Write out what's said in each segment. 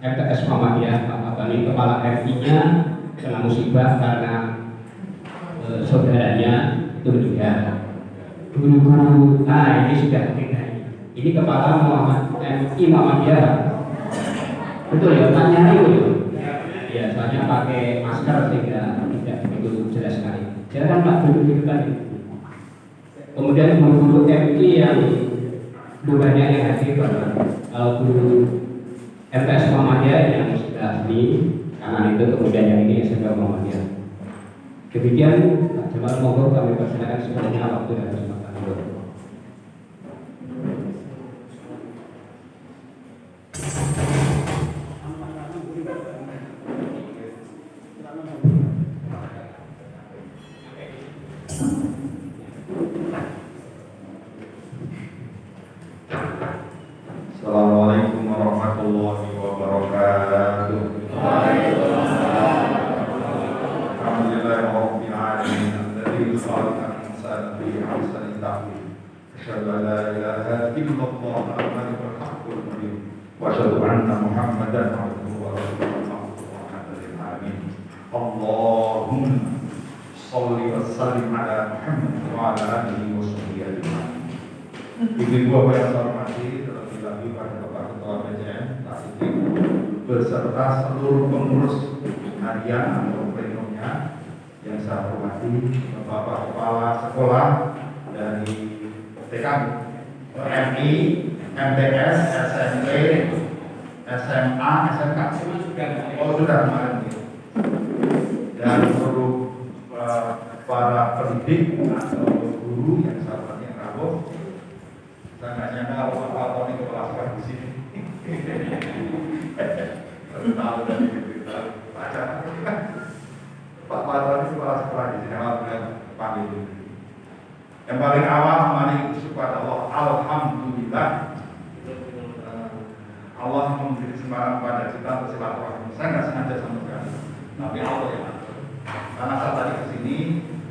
MTS Muhammadiyah Pak Abani, kepala RI-nya kena musibah karena saudaranya itu meninggal. Guru-guru, nah ini sudah kita ini kepala MI Muhammadiyah, betul ya? Tanya itu ya, soalnya pakai masker sehingga tidak begitu jelas sekali. Silakan Pak, duduk tadi. Kemudian guru-guru MI yang banyak yang hadir, kalau guru MTS Muhammadiyah yang sudah di kanan itu, kemudian yang ini SMK Muhammadiyah. Demikian Jamal, monggo kami persilakan sebenarnya waktu dan kesempatan. Assalamualaikum warahmatullahi wabarakatuh. Alhamdulillahirabbil alamin alladzi khalaqal insana fi ahsani taqwim. Asyhadu an la ilaha illallah al-malikul haqqul mubin wa asyhadu anna Muhammadan abduhu wa rasuluhu. Allahumma shalli wa sallim ala Muhammad wa ala alihi wa sahbihi ajma'in. Ibu-ibu Bapak yang saya hormati, terlebih lagi pada Bapak Ketua PJM Tasik beserta seluruh pengurus harian atau plenumnya yang saya hormati, Bapak Kepala Sekolah dari TKM, MI, MTS, SMP, SMA, SMK, sudah kemarin, dan seluruh para pendidik atau guru yang saya hormati yang rawuh. Saya nggak nyangka kalau Pak Tony kepala sekolah di sini. Baru tahu dari berita baca. Pak Tony kepala sekolah di sini. Alhamdulillah panggil. Yang paling awal mari bersyukur Allah. Alhamdulillah. Allah memberi kesempatan pada kita bersilaturahmi. Saya nggak sengaja sama sekali, tapi Allah yang atur. Karena saya tadi kesini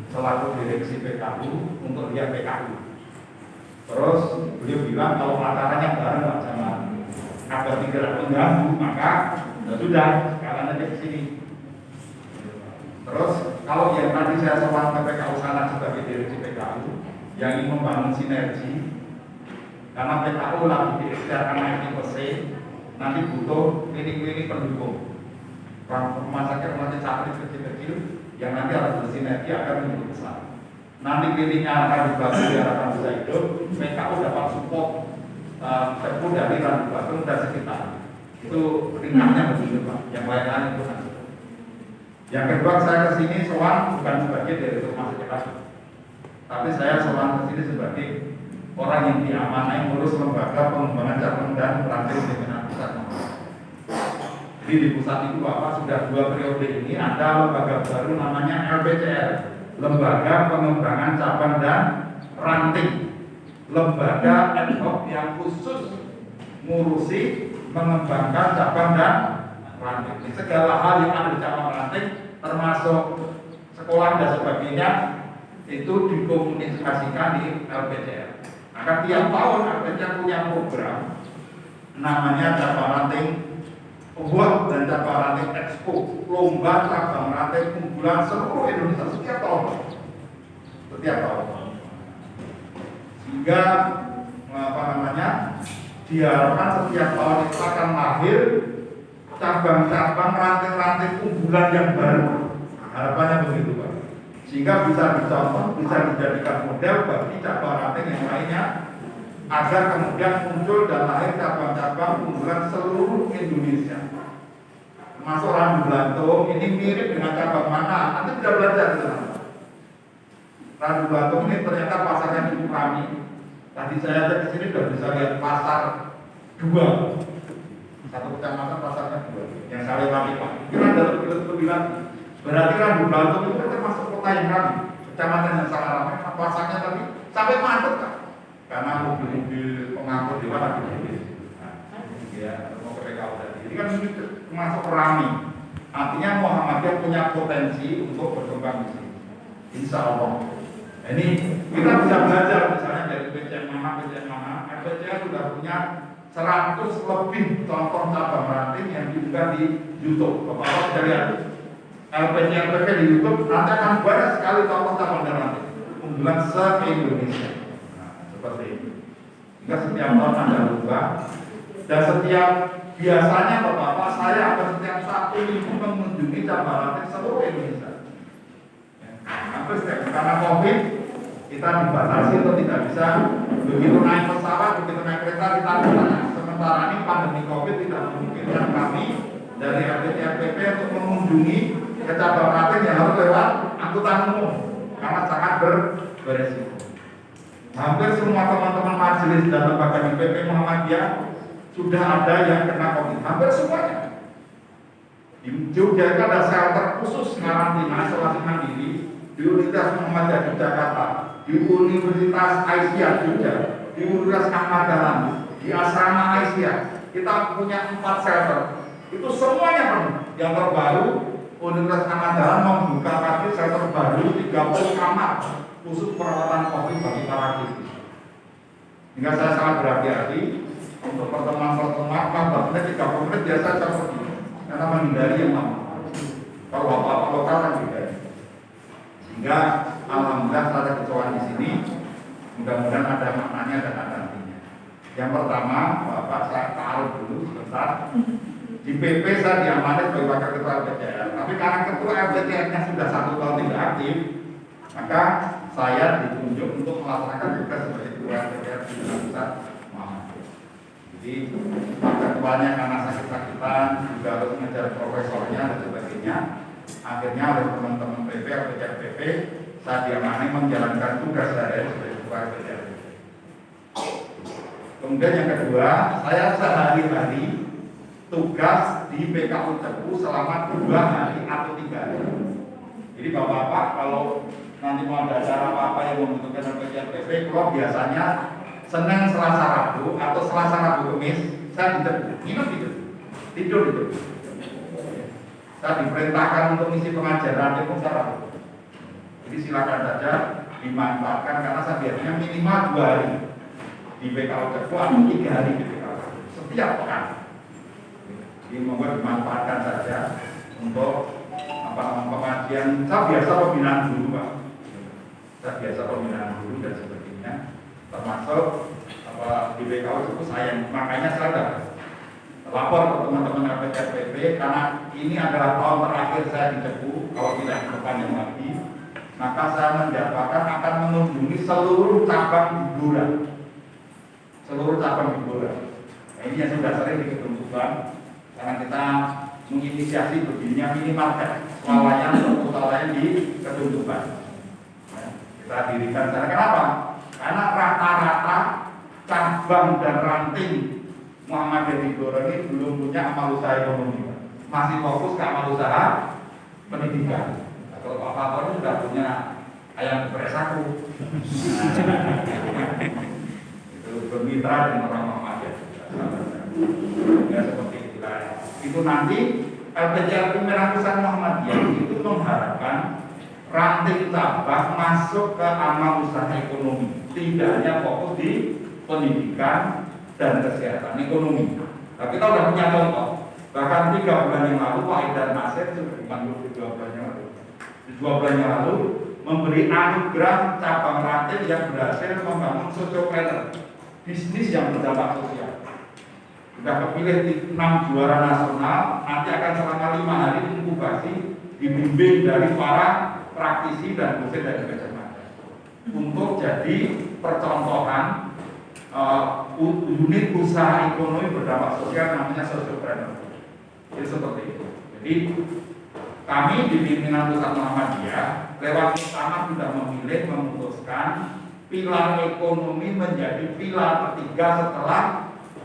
selaku direksi PKU untuk lihat PKU. Terus beliau bilang kalau acaranya bareng Pak Jamal agar tidak mengganggu, maka ya sudah sekarang aja ke sini. Terus kalau yang tadi saya soal ke PKU sana sebagai direksi PKU yang ingin membangun sinergi, karena PKU lagi diikhtiarkan naik di PC, nanti butuh klinik-klinik pendukung, rumah sakit sakit kecil-kecil yang nanti harus bersinergi agar menjadi besar. Nanti kliniknya akan dibangun, diharapkan bisa hidup. PKU dapat support penuh dari Randu Batung dan sekitar. Itu ringkasnya begitu Pak. Yang lain-lain itu nanti. Yang kedua, saya kesini soal bukan sebagai direktur rumah sakit Randu, tapi saya soal kesini sebagai orang yang diamanai ngurus lembaga pengembangan cabang dan ranting pimpinan pusat. Jadi di pusat itu Bapak sudah 2 periode ini ada lembaga baru namanya LPCR, Lembaga Pengembangan Cabang dan Ranting, lembaga ad hoc yang khusus ngurusi mengembangkan cabang dan ranting. Segala hal yang ada di cabang ranting, termasuk sekolah dan sebagainya, itu dikomunikasikan di LPCR. Maka tiap tahun LPCR punya program namanya cabang ranting Award dan cabang ranting Expo, lomba cabang ranting unggulan seluruh Indonesia setiap tahun. Sehingga diharapkan setiap tahun itu akan lahir cabang-cabang ranting-ranting unggulan yang baru. Harapannya begitu Pak. Sehingga bisa dicontoh, bisa dijadikan model bagi cabang ranting yang lainnya, agar kemudian muncul dan lahir cabang-cabang unggulan seluruh Indonesia. Termasuk Randu Blantung ini mirip dengan cabang mana? Nanti bisa belajar di sana. Randu Blantung ini ternyata pasarnya cukup ramai. Tadi saya ke sini sudah bisa lihat pasar 2, satu kecamatan pasarnya 2, yang saling ramai Pak. Kira dalam lebih lagi. Berarti Randu Blantung itu termasuk kota yang ramai, kecamatan yang sangat ramai. Pasarnya tadi sampai macet Pak. Karena mobil-mobil pengangkut di mana gitu. Ya, mau ke PKU tadi. Ini kan termasuk ramai. Artinya Muhammadiyah punya potensi untuk berkembang di sini. Insya Allah. Ini kita bisa belajar misalnya dari PCM mana. PCM sudah punya 100 lebih contoh cabang ranting yang juga di YouTube. Bapak-bapak bisa lihat LPC di YouTube, nanti akan banyak sekali contoh cabang dan ranting unggulan se-Indonesia. Nah, seperti ini. Jika setiap tahun ada lomba, dan setiap biasanya Bapak-bapak saya akan setiap satu minggu mengunjungi cabang ranting seluruh Indonesia. Hampir setiap karena COVID kita dibatasi atau tidak bisa begitu naik pesawat, begitu naik kereta kita bertanya. Sementara ini pandemi COVID tidak memungkinkan kami dari LPP untuk mengunjungi ke cabang ranting yang harus lewat angkutan umum karena sangat beresiko. Hampir semua teman-teman majelis dan lembaga di PP Muhammadiyah sudah ada yang kena COVID, hampir semuanya. Di Jogja ada shelter khusus karantina isolasi mandiri di Universitas Muhammadiyah di Jakarta, di Universitas Aisyah Jogja, di Universitas Ahmad Dahlan, di Asrama Aisyah. Kita punya 4 shelter. Itu semuanya penuh. Yang terbaru Universitas Ahmad Dahlan membuka lagi shelter baru 30 kamar khusus perawatan COVID bagi para aktivis. Hingga saya sangat berhati-hati untuk pertemuan-pertemuan 15 menit, 30 menit biasa saya pergi karena menghindari yang lama. Kalau apa-apa lokal kan hindari. Sehingga alhamdulillah saya kecoaan di sini, mudah-mudahan ada maknanya dan ada artinya. Yang pertama, Bapak saya taruh dulu sebentar. Di PP saya diamanat sebagai wakil ketua LPCR, tapi karena ketua LPCR-nya sudah 1 tahun tidak aktif, maka saya ditunjuk untuk melaksanakan tugas sebagai ketua LPCR di pusat Muhammadiyah. Jadi ketuanya karena sakit-sakitan juga harus mengejar profesornya dan sebagainya. Akhirnya oleh teman-teman PP, LPCR PP, saya diamanai menjalankan tugas saya sebagai ketua LPCR. Kemudian yang kedua, saya sehari-hari tugas di PKU Cepu selama 2 hari atau 3 hari. Jadi bapak-bapak kalau nanti mau ada acara apa-apa yang membutuhkan LPCR PP, kalau biasanya Senin, Selasa, Rabu atau Selasa, Rabu, Kamis saya di Cepu, nginep di Cepu, tidur di Cepu. Saya diperintahkan untuk misi pengajaran di Pusat. Jadi silakan saja dimanfaatkan karena saya biasanya minimal 2 hari di PKU Cepu atau 3 hari di PKU setiap pekan. Jadi mohon dimanfaatkan saja untuk pengajian. Saya biasa pembinaan guru, Pak. Saya biasa pembinaan guru dan sebagainya. Termasuk di PKU Cepu saya, makanya saya ada lapor ke teman-teman LPCR PP karena ini adalah tahun terakhir saya di Cepu, kalau tidak berpanjang lagi, maka saya menjadwalkan akan mengunjungi seluruh cabang hiburan, Nah, ini yang sudah sering diketentukan karena kita menginisiasi berdirinya minimarket swalayan atau swalayan di ketentukan. Nah, kita dirikan sana. Kenapa? Karena rata-rata cabang dan ranting Muhammadiyah di Blora ini belum punya amal usaha ekonomi, masih fokus ke amal usaha pendidikan. Nah, kalau Pak Fakor sudah punya ayam geprek saku, itu bermitra dengan orang Muhammadiyah. Ya seperti itulah. Itu nanti LPCR Merah Pusat Muhammadiyah itu mengharapkan ranting cabang masuk ke amal usaha ekonomi, tidak hanya fokus di pendidikan dan kesehatan ekonomi. Nah, kita sudah punya contoh. Bahkan 3 bulan yang lalu Pak Idar Nasir sudah dipanggil 2 bulan yang lalu. 2 bulan yang lalu memberi anugerah cabang ranting yang berhasil membangun sociopreneur, bisnis yang berdampak sosial. Sudah kepilih 6 juara nasional, nanti akan selama 5 hari inkubasi dibimbing dari para praktisi dan dosen dari Gajah Mada untuk jadi percontohan unit usaha ekonomi berdampak sosial namanya sociopreneur. Jadi seperti itu. Jadi kami di pimpinan Pusat Muhammadiyah lewat muktamar sudah memilih memutuskan pilar ekonomi menjadi pilar ketiga setelah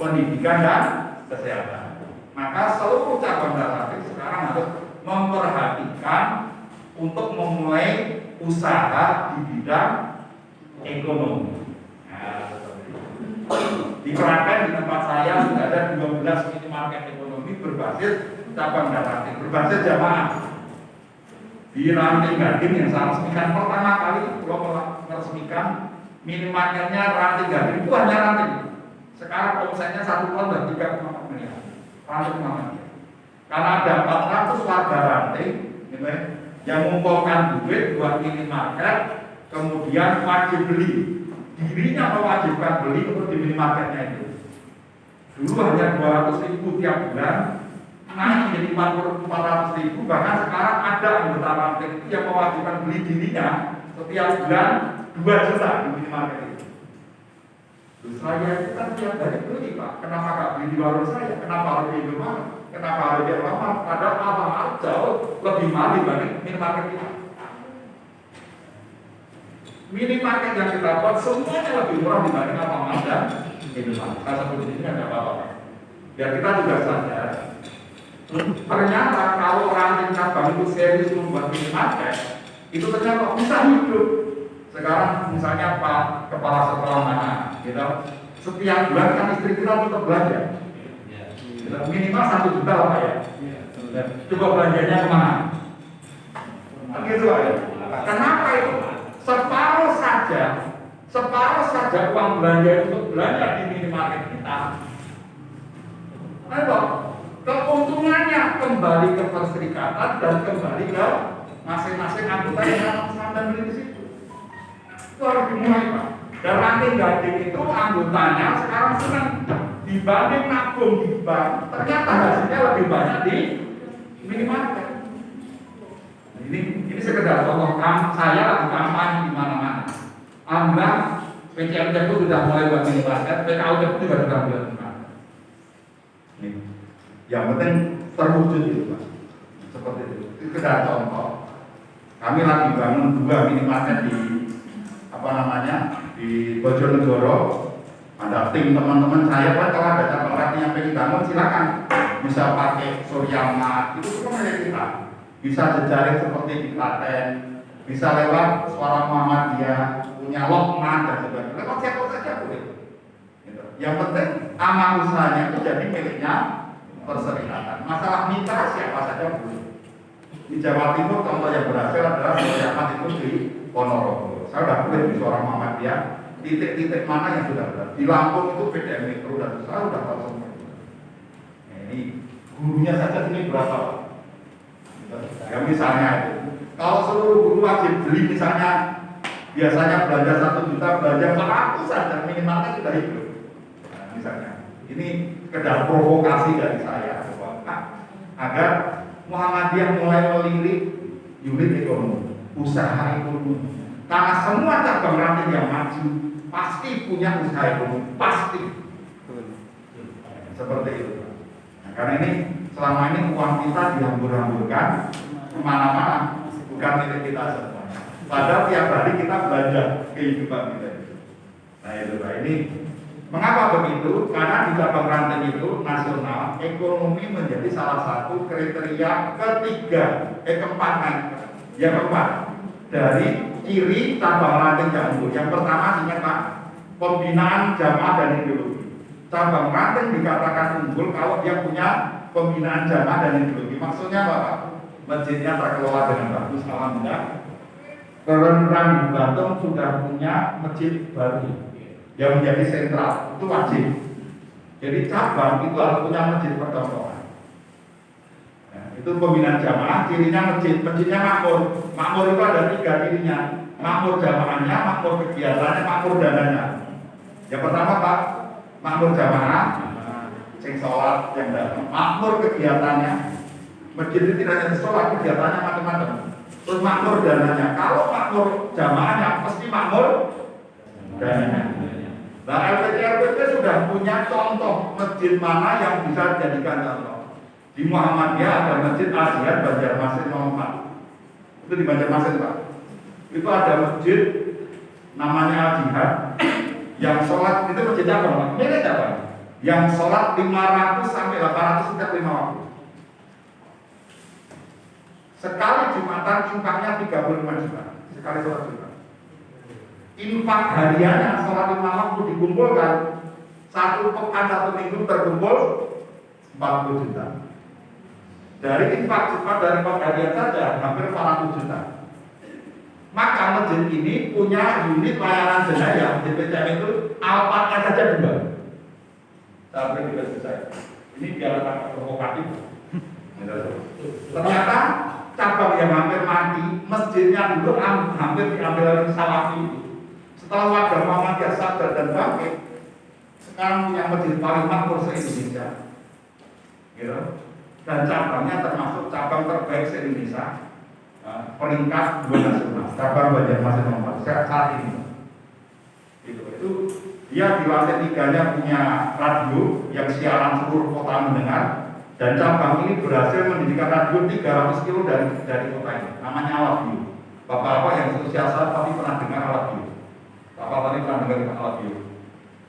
pendidikan dan kesehatan. Maka seluruh cabang dan sekarang harus memperhatikan untuk memulai usaha di bidang ekonomi. Di Klaten di tempat saya sudah ada 12 minimarket ekonomi berbasis cabang dan ranting, berbasis jamaah. Di Ranting Gading yang saya resmikan pertama kali, kalau meresmikan minimarketnya Ranting Gading itu hanya ranting. Sekarang omsetnya 1 tahun dan 3,4 miliar. Ranting Muhammadiyah. Karena ada 400 warga ranting gitu ya, yang mengumpulkan duit buat minimarket, kemudian wajib beli. Dirinya mewajibkan beli untuk di minimarketnya itu. Dulu hanya 200.000 tiap bulan, naik menjadi 400.000, bahkan sekarang ada anggota ranting itu yang mewajibkan beli dirinya setiap bulan 2 juta di minimarket itu. Saya itu kan tiap hari beli Pak, kenapa gak beli di warung saya? Kenapa harus di Indomaret? Kenapa harus di Alfamart? Padahal Alfamart jauh lebih mahal dibanding minimarket kita. Minimarket yang kita buat semuanya lebih murah dibanding Alfamart dan Indomaret. Saya sebut ini ada apa-apa. Biar kita juga sadar. Ternyata kalau ranting cabang itu serius membuat minimarket, itu ternyata bisa hidup. Sekarang misalnya Pak Kepala Sekolah mana, gitu, setiap bulan kan istri kita tetap belanja. Minimal 1 juta lah Pak ya. Coba belanjanya kemana? Gitu ya. Kenapa itu? Separuh saja uang belanja untuk belanja di minimarket kita. Ayo, keuntungannya kembali ke perserikatan dan kembali ke masing-masing anggota yang sama dan beli di situ. Itu harus dimulai Pak. Dan ranting gading itu anggotanya sekarang senang dibanding nabung di bank, ternyata hasilnya lebih banyak di minimarket. Ini sekedar contoh saya lagi kampanye di mana-mana. Alhamdulillah PCM itu sudah mulai buat minimarket, PKU itu juga sudah mulai minimarket. Yang penting terwujud itu Pak. Seperti itu. Itu sekedar contoh. Kami lagi bangun 2 minimarket di di Bojonegoro. Ada tim teman-teman saya Pak, kalau ada cabang ranting yang pengen bangun silakan. Bisa pakai Suryamat, itu semua milik kita. Bisa jejaring seperti di Klaten, bisa lewat Suara Muhammadiyah, punya Lokman dan sebagainya. Lewat siapa saja boleh. Gitu. Yang penting amal usahanya itu jadi miliknya perserikatan. Masalah mitra siapa saja boleh. Di Jawa Timur contoh yang berhasil adalah Suryamat itu di Ponorogo. Saya sudah boleh di Suara Muhammadiyah. Titik-titik mana yang sudah berhasil. Di Lampung itu PDM Mikro dan saya sudah tahu semua. Ini gurunya saja ini berapa? Ya misalnya itu, kalau seluruh guru wajib beli misalnya biasanya belanja 1 juta, belanja 400 saja minimalnya sudah hidup. Nah, misalnya, ini sekedar provokasi dari saya agar Muhammadiyah mulai melirik unit ekonomi, usaha ekonomi. Karena semua cabang ranting yang maju pasti punya usaha ekonomi, pasti. Seperti itu. Nah, karena ini selama ini uang kita dihambur-hamburkan kemana-mana, bukan milik kita semua. Padahal tiap hari kita belanja kehidupan kita. Nah itu Pak, ini mengapa begitu? Karena di cabang ranting itu nasional, ekonomi menjadi salah satu kriteria keempat dari ciri cabang ranting yang unggul. Yang pertama ingat Pak, pembinaan jamaah dan ideologi. Cabang ranting dikatakan unggul kalau dia punya pembinaan jamaah dan ideologi. Maksudnya apa Pak? Masjidnya terkelola dengan bagus, alhamdulillah. Kelentang di Bantung sudah punya masjid baru yang menjadi sentral, itu wajib. Jadi cabang itu harus punya masjid percontohan. Nah, itu pembinaan jamaah, cirinya masjidnya makmur. Makmur itu ada 3 cirinya. Makmur jamaahnya, makmur kegiatannya, makmur dananya. Yang pertama Pak, makmur jamaah, sing sholat yang datang. Makmur kegiatannya, masjid itu tidak hanya sholat, kegiatannya macam-macam. Terus makmur dananya, kalau makmur jamaahnya pasti makmur dananya. Nah LPT sudah punya contoh masjid mana yang bisa dijadikan contoh. Di Muhammadiyah ada masjid Al-Jihad Banjarmasin nomor 4. Itu di Banjarmasin Pak. Itu ada masjid namanya Al-Jihad yang sholat itu masjid apa Pak? Milik apa? Yang sholat 500 sampai 800 setiap 5 waktu. Sekali Jumatan infaknya 35 juta. Sekali sholat Jumat. Infak hariannya sholat 5 waktu dikumpulkan 1 pekan 1 minggu terkumpul 40 juta. Dari infak Jumat dari infak harian saja hampir 400 juta. Maka masjid ini punya unit layanan jenayah di PCM itu Alphardnya saja 2. Sampai 3 juta. Ini biar agak provokatif. Ternyata cabang yang hampir mati, masjidnya dulu hampir diambil oleh Salafi. Setelah warga Muhammadiyah sadar dan bangkit, sekarang punya masjid paling makmur se-Indonesia, gitu. Dan cabangnya termasuk cabang terbaik se-Indonesia, peringkat 2 nasional, cabang Banjarmasin nomor saat ini. Itu dia di lantai 3-nya punya radio yang siaran seluruh kota mendengar, dan cabang ini berhasil mendirikan radio 300 kilo dari kota ini, namanya Alabio. Bapak-bapak yang seusia saya tapi pernah dengar Alabio. Bapak tadi pernah dengar Alabio.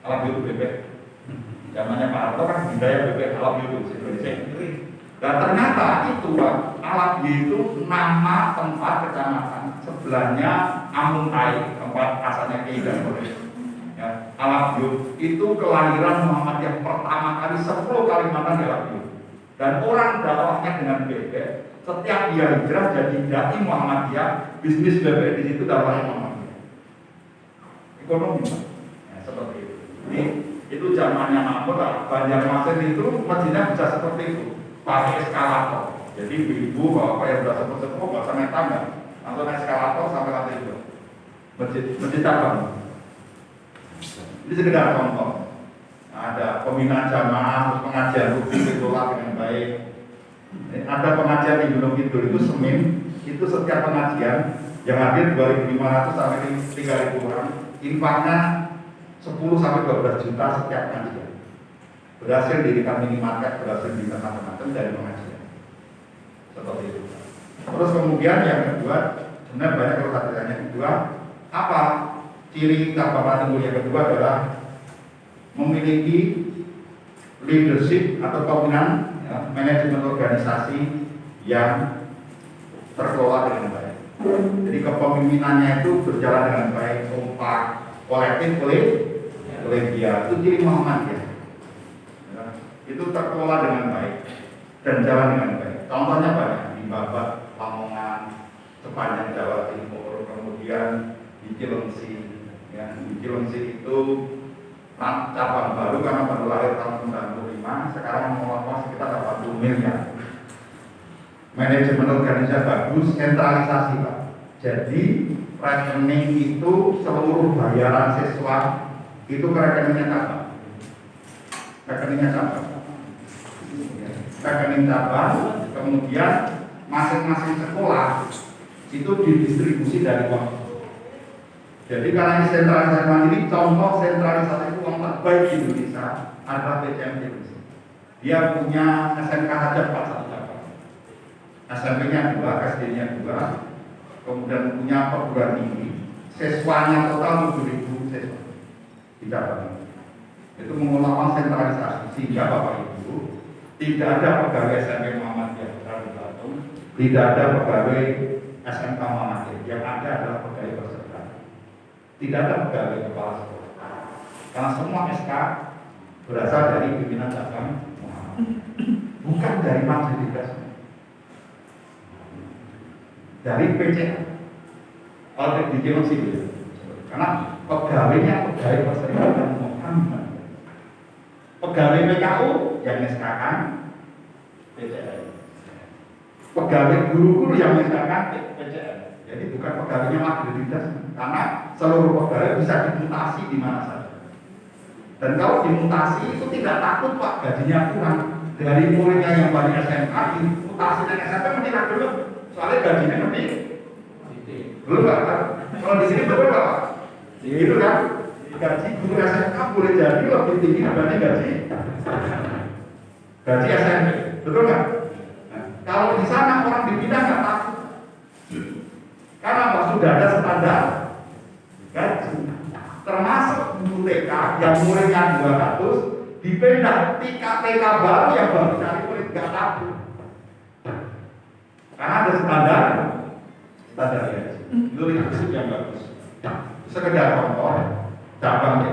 Alabio itu bebek. Zamannya Pak Harto kan budaya bebek Alabio itu Indonesia. Dan ternyata itu Alabio itu nama tempat kecamatan, sebelahnya Amuntai, tempat asalnya Kiai dan Boris. Ya, Alabio itu kelahiran Muhammadiyah pertama kali 10 Kalimantan di Alabio. Dan orang dakwahnya dengan bebek, setiap dia hijrah jadi dai Muhammadiyah, bisnis bebek di situ dakwahnya Muhammadiyah. Ekonomi, ya, seperti itu. Ini itu zamannya makmur, Banjarmasin itu masjidnya bisa seperti itu, pakai eskalator. Jadi ibu bapak yang sudah sepuh-sepuh nggak usah naik tangga, langsung naik eskalator sampai lantai 2. Masjid cabang. Ini sekedar contoh. Ada pembinaan jamaah, terus pengajian rutin dikelola dengan baik. Ada pengajian Idul itu Senin, itu setiap pengajian yang hadir 2.500 sampai 3.000 orang, infaknya 10 sampai 12 juta setiap pengajian. Berhasil dirikan minimarket, berhasil dirikan macam-macam dari pengajian. Seperti itu. Terus kemudian yang kedua, sebenarnya banyak kalau tanya yang kedua, apa ciri cabang Timur yang kedua adalah memiliki leadership atau pimpinan, ya, manajemen organisasi yang terkelola dengan baik. Jadi kepemimpinannya itu berjalan dengan baik, kompak, kolektif, kolegial. Itu ciri Muhammadiyah. Ya, itu terkelola dengan baik dan jalan dengan baik. Contohnya banyak di Babat, Lamongan, sepanjang Jawa Timur, kemudian di Cilengsi. Ya, di Cilengsi itu cabang baru karena baru lahir tahun 95, sekarang mengelola sekitar 80 miliar. Manajemen organisasi bagus, sentralisasi Pak. Jadi rekening itu seluruh bayaran siswa itu ke rekeningnya cabang. Rekeningnya cabang. Rekening cabang, kemudian masing-masing sekolah itu didistribusi dari uang. Jadi karena ini sentralisasi mandiri, contoh sentralisasi uang terbaik di Indonesia adalah PCM Indonesia. Dia punya SMK saja 41 cabang, SMP-nya 2, SD-nya 2, kemudian punya perguruan tinggi, siswanya total 7.000 siswa di cabang. Itu mengelola sentralisasi sehingga Bapak Ibu tidak ada pegawai SMP Muhammadiyah Putra Batu, tidak ada pegawai SMK Muhammadiyah, yang ada adalah pegawai persatuan. Tidak ada pegawai kepala sekolah, karena semua SK berasal dari pimpinan cabang Muhammadiyah, bukan dari fasilitas, dari PCA. Kalau di Cilengsi itu, karena pegawainya pegawai perserikatan Muhammad, pegawai PKU yang SK-kan PCA, pegawai guru-guru yang SK-kan PCA. Jadi bukan pegawainya fasilitas, karena seluruh pegawai bisa dimutasi di mana saja. Dan kalau dimutasi itu tidak takut Pak, gajinya kurang. Dari muridnya yang banyak SMA, dimutasi dari SMP mesti dulu, soalnya gajinya lebih. Belum Pak? Kalau di sini betul Pak? Gitu kan? Gaji guru SMK boleh jadi lebih tinggi dibanding gaji SMP, betul nggak? Nah, kalau di sana orang dipindah nggak takut. Karena Pak sudah ada standar gaji, termasuk guru TK yang muridnya 200 dipindah TK baru yang baru cari murid nggak takut, karena ada standar gaji. Itu leadership yang bagus. Sekedar contoh, cabang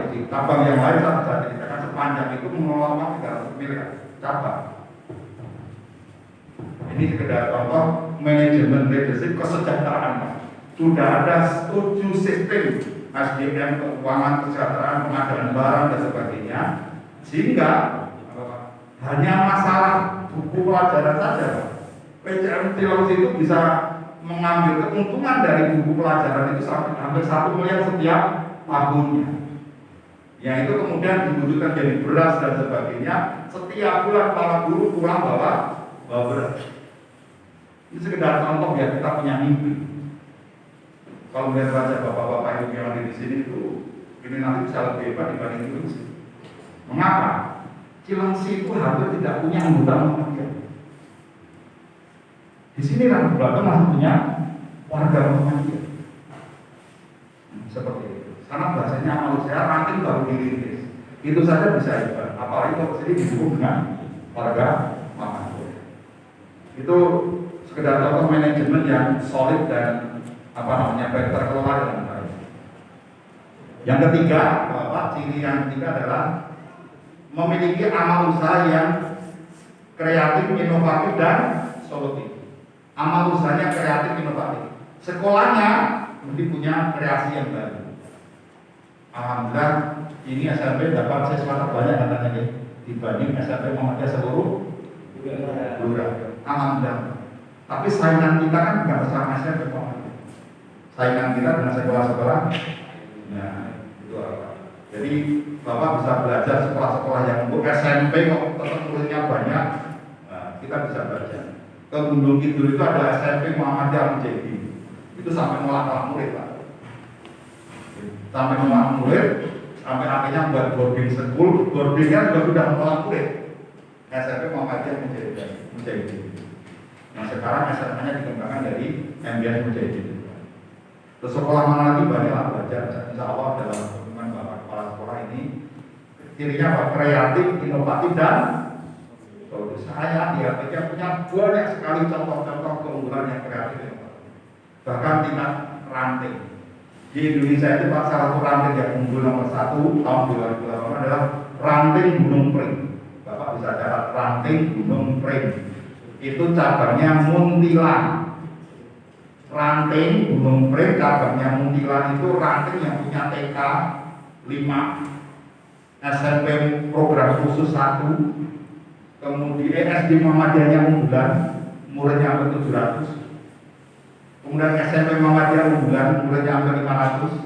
yang lain saja dikatakan sepanjang itu mengelola 300 miliar cabang. Ini sekedar contoh manajemen leadership kesejahteraan. Sudah ada 7 sistem SDM, keuangan, kesejahteraan, pengadaan barang dan sebagainya, sehingga hanya masalah buku pelajaran saja PCM Cilengsi itu bisa mengambil keuntungan dari buku pelajaran itu sampai hampir 1 miliar setiap tahunnya. Yang itu kemudian diwujudkan jadi beras dan sebagainya. Setiap bulan para guru pulang bawa beras. Ini sekedar contoh ya, kita punya mimpi. Kalau melihat wajah bapak-bapak ibu yang ada di sini itu, ini nanti bisa lebih hebat dibanding Cilengsi. Mengapa? Cilengsi itu hampir tidak punya anggota Muhammadiyah. Di sini Rabu Belakang masih punya warga Muhammadiyah. Seperti itu. Karena bahasanya manusia ranting baru dirintis. Itu saja bisa hebat. Apalagi kalau sini didukung dengan warga Muhammadiyah. Itu sekedar contoh manajemen yang solid dan baik terkelola dengan baik. Yang ketiga, ciri yang ketiga adalah memiliki amal usaha yang kreatif, inovatif dan solutif. Amal usahanya kreatif, inovatif. Sekolahnya mesti punya kreasi yang baru. Alhamdulillah ini SMP dapat siswa terbanyak katanya dibanding SMP Muhammadiyah seluruh Blora. Alhamdulillah. Tapi saingan kita kan nggak bersama SMP Muhammadiyah. Saingan kita dengan sekolah-sekolah. Nah, itu apa? Jadi Bapak bisa belajar sekolah-sekolah yang untuk SMP kok tetap muridnya banyak. Nah, kita bisa belajar. Ke Gunung Kidul itu ada SMP Muhammadiyah Mujahidin. Itu sampai nolak murid, Pak. Sampai nolak murid, sampai akhirnya buat boarding school, boardingnya juga sudah nolak murid. SMP Muhammadiyah Mujahidin. Nah sekarang SMA-nya dikembangkan dari MBS Mujahidin. Terus sekolah mana lagi banyak lah belajar. Insya Allah dalam hubungan Bapak Kepala Sekolah ini cirinya apa? Kreatif, inovatif dan saya dia punya banyak sekali contoh-contoh keunggulan yang kreatif dan inovatif. Bahkan tingkat ranting di Indonesia itu Pak, salah satu ranting yang unggul nomor 1 tahun 2008 adalah ranting Gunung Pring. Bapak bisa catat ranting Gunung Pring. Itu cabangnya Muntilan. Ranting Gunung Pring cabangnya Muntilan itu ranting yang punya TK 5, SMP program khusus 1, kemudian SD Muhammadiyahnya unggulan, muridnya hampir 700. Kemudian SMP Muhammadiyah unggulan, muridnya hampir 500.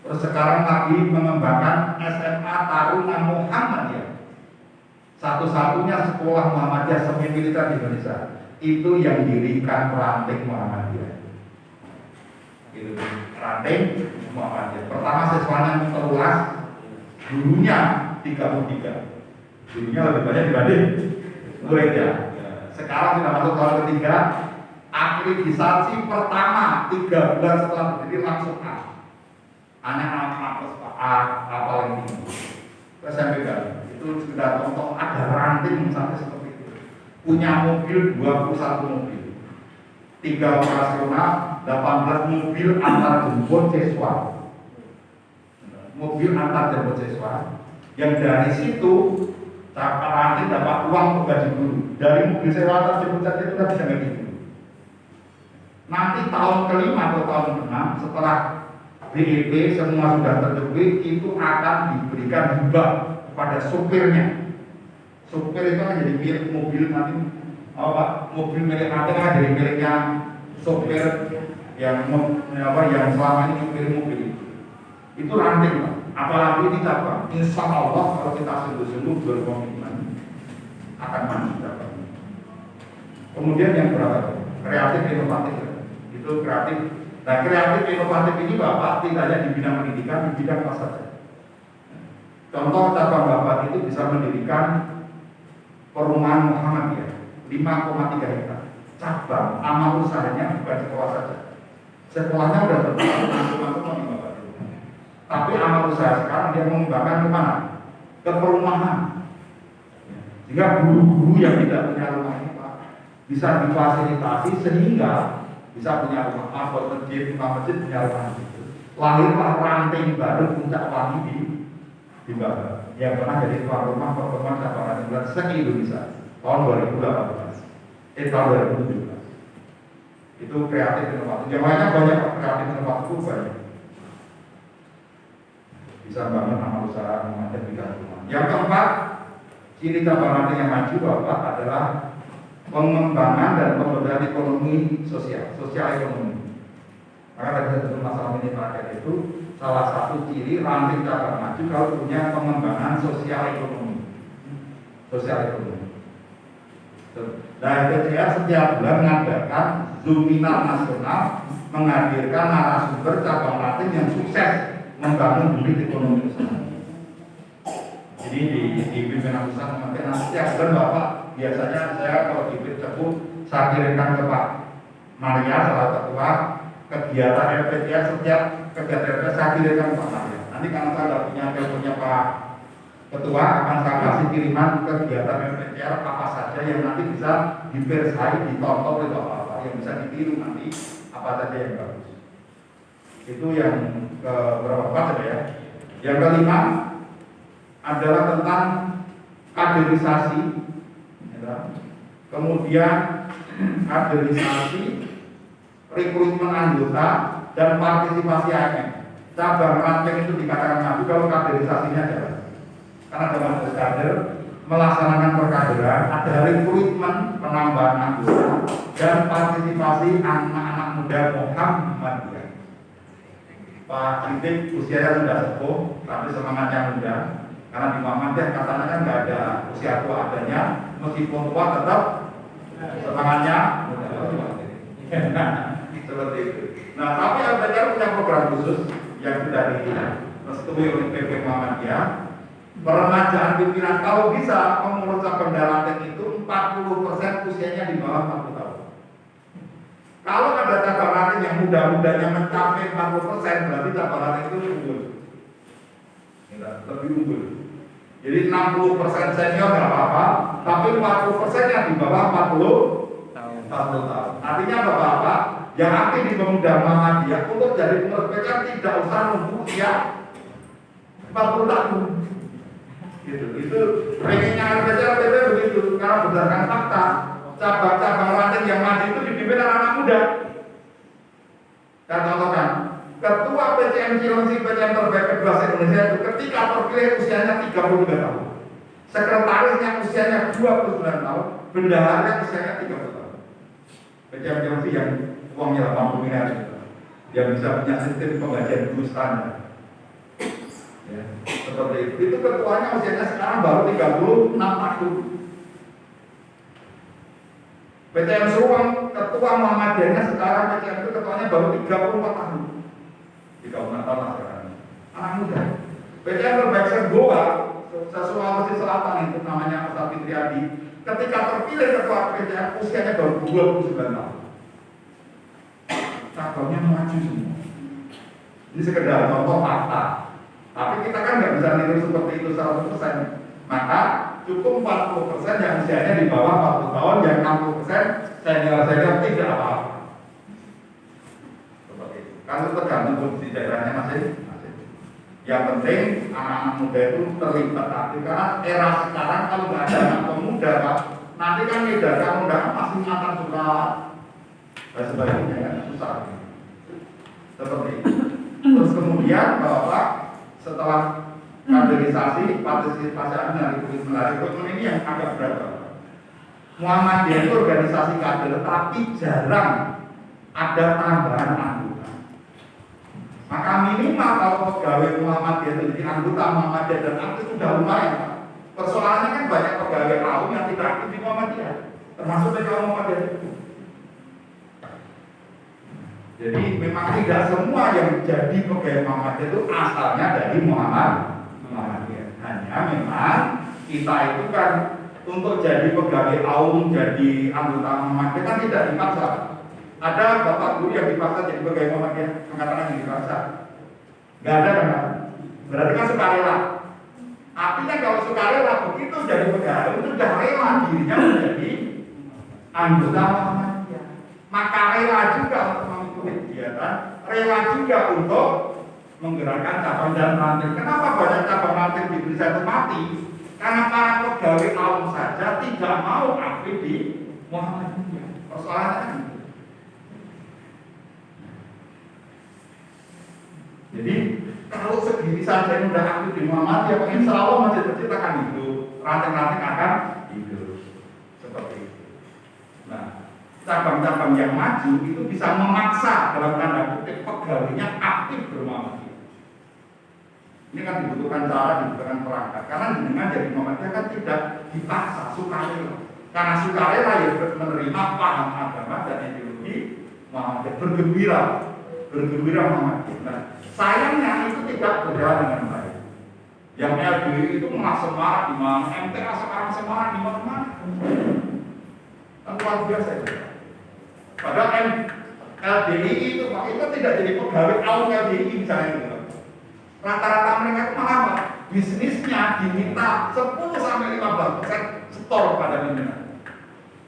Terus sekarang lagi mengembangkan SMA Taruna Muhammadiyah. Satu-satunya sekolah Muhammadiyah semi militer di Indonesia. Itu yang didirikan ranting Muhammadiyah. Itu ranting Muhammadiyah. Pertama siswanya 13, gurunya 33. Gurunya lebih banyak dibanding muridnya. Sekarang sudah masuk tahun ketiga, akreditisasi pertama 3 bulan setelah berdiri langsung A. Hanya A paling tinggi. SMP kali. Itu sudah contoh ada ranting sampai seperti itu. Punya mobil 21 mobil. 3 operasional, 18 mobil antar jemput siswa. Mobil antar jemput siswa. Yang dari situ ranting dapat uang untuk gaji guru. Dari mobil sewa antar jemput saja itu bisa gaji guru. Nanti tahun kelima atau tahun ke-6 setelah BEP semua sudah tercukupi, itu akan diberikan hibah kepada supirnya. Supir itu kan jadi milik mobil nanti, mobil milik nanti kan jadi miliknya supir yang selama ini supir mobil itu ranting, Pak. Apalagi ini cabang. Insya Allah kalau kita sungguh-sungguh berkomitmen akan maju cabang. Kemudian yang berapa? Kreatif inovatif. Itu kreatif. Nah, kreatif inovatif ini Bapak tidak hanya di bidang pendidikan, di bidang apa saja. Contoh cabang Bapak itu bisa mendirikan perumahan Muhammadiyah 5,3 hektar. Cabang amal usahanya bukan sekolah saja. Sekolahnya sudah berlangsung Bapak. Tapi amal usaha sekarang dia mengembangkan kemana? Ke perumahan. Sehingga guru-guru yang tidak punya rumah ini Pak bisa difasilitasi sehingga bisa punya rumah, buat masjid, masjid punya rumah. Lahirlah ranting baru Puncak Wangi di Bapak yang pernah jadi tuan rumah pertemuan cabang bulan se-Indonesia tahun 2018, tahun 2017. Itu kreatif inovatif. Yang lainnya banyak kreatif inovatif banyak. Bisa bangun amal usaha Muhammadiyah bidang rumah. Yang keempat, ciri cabang ranting yang maju Bapak adalah pengembangan dan pemberdayaan ekonomi sosial ekonomi. Maka tadi sebelum masalah mini rakyat itu salah satu ciri ranting cabang maju kalau punya pengembangan sosial ekonomi. Nah, DPR setiap bulan mengadakan Zoominar nasional, menghadirkan narasumber cabang ranting yang sukses membangun unit ekonomi usaha. Jadi di pimpinan usaha kementerian setiap bulan Bapak biasanya saya kalau di Cepu saya kirimkan ke Pak Maria salah ketua kegiatan LPTR, setiap kegiatan LPTR saya kirimkan ke Pak Maria. Nanti karena saya tidak punya teleponnya Pak Ketua, akan saya kasih kiriman kegiatan LPTR apa saja yang nanti bisa diversify, ditonton itu apa yang bisa ditiru nanti apa saja yang bagus. Itu yang ke berapa saja ya. Yang kelima adalah tentang kaderisasi, ya. Kemudian kaderisasi, rekrutmen anggota dan partisipasi AMN. Cabang ranting itu dikatakan maju kalau kaderisasinya jalan. Karena ada majelis kader melaksanakan perkaderan, ada rekrutmen penambahan anggota dan partisipasi anak-anak muda Muhammadiyah. Pak Kritik usianya sudah sepuh, tapi semangatnya muda. Karena di Muhammadiyah katanya kan nggak ada usia tua adanya, meskipun tua tetap semangatnya muda. Seperti itu. Nah, tapi LPTR punya program khusus yang sudah disetujui oleh PP Muhammadiyah. Peremajaan pimpinan kalau bisa pengurus cabang ranting itu 40% usianya di bawah 40 tahun. Kalau ada cabang ranting yang muda-mudanya mencapai 40%, berarti cabang ranting itu unggul. Lebih unggul. Jadi 60% senior nggak apa-apa, tapi 40% yang di bawah 40 tahun. Artinya Bapak-bapak yang aktif di pemuda Muhammadiyah untuk jadi pengurus PKR tidak usah nunggu usia 40 tahun. Gitu. Itu pengennya LPTR begitu, karena berdasarkan fakta cabang-cabang ranting yang maju itu dipimpin anak-anak muda. Saya contohkan, ketua PCM Cilengsi PCM terbaik kedua se-Indonesia itu ketika terpilih usianya 33 tahun, sekretarisnya usianya 29 tahun, bendaharanya usianya 30 tahun. PCM Cilengsi yang uangnya 80 miliar itu, yang bisa punya sistem pembagian dulu standar. Ya, seperti itu ketuanya usianya sekarang baru 36 tahun. PCM Seruang ketua Muhammadiyahnya sekarang PCM itu ketuanya baru 34 tahun. 36 tahun sekarang. Anak muda. PCM terbaik Sergoa Sulawesi Selatan itu namanya Ustaz Fitriadi. Ketika terpilih ketua PCM usianya baru 29 tahun. Cabangnya maju semua. Ini sekedar contoh fakta. Tapi kita kan nggak bisa niru seperti itu 100%. Maka cukup 40% yang usianya di bawah 40 tahun, yang 60% senior tidak apa-apa. Seperti itu. Kalau tergantung kondisi daerahnya masing. Yang penting anak-anak muda itu terlibat aktif, karena era sekarang kalau nggak ada anak pemuda, Pak, nanti kan edarkan undangan pasti makan surat dan sebagainya, kan susah. Seperti itu. Terus kemudian Bapak setelah kaderisasi, partisipasi dari rekrutmen ini yang agak berat. Muhammadiyah itu organisasi kader, tapi jarang ada tambahan anggota. Maka minimal kalau pegawai Muhammadiyah itu jadi anggota Muhammadiyah dan aktif sudah lumayan. Persoalannya kan banyak pegawai kaum yang tidak aktif di Muhammadiyah, termasuk PKU Muhammadiyah itu. Jadi memang tidak semua yang jadi pegawai Muhammadiyah itu asalnya dari Muhammadiyah. Hanya memang kita itu kan untuk jadi pegawai AUM, jadi anggota Muhammadiyah kan tidak dipaksa. Ada bapak guru yang dipaksa jadi pegawai Muhammadiyah, mengatakan yang dipaksa. Nggak ada kan? Berarti kan sukarela. Artinya kalau sukarela begitu jadi pegawai itu sudah rela dirinya menjadi anggota Muhammadiyah. Maka rela juga untuk mengikuti kegiatan, rela juga untuk menggerakkan cabang dan ranting. Kenapa banyak cabang ranting di Indonesia itu mati? Karena para pegawai awam saja tidak mau aktif di Muhammadiyah. Persoalannya. Jadi kalau segini saja yang sudah aktif di Muhammadiyah, pengen selalu masih terciptakan hidup, ranting-ranting akan hidup. Seperti itu. cabang-cabang yang maju itu bisa memaksa dalam tanda kutip pegawainya aktif bermuamalah. Ini kan dibutuhkan cara, dibutuhkan perangkat. Karena dengan jadi Muhammadiyah kan tidak dipaksa, sukarela. Karena sukarela ya menerima paham agama dan ideologi Muhammadiyah, bergembira Muhammadiyah. Nah, sayangnya itu tidak berjalan dengan baik. Yang LDI itu malah semangat di mana, MTA sekarang semangat di mana-mana. Kan luar biasa itu. Padahal LDI itu tidak jadi pegawai awal LDI misalnya gitu. Rata-rata mereka itu malah bisnisnya diminta 10-15% setor pada pimpinan.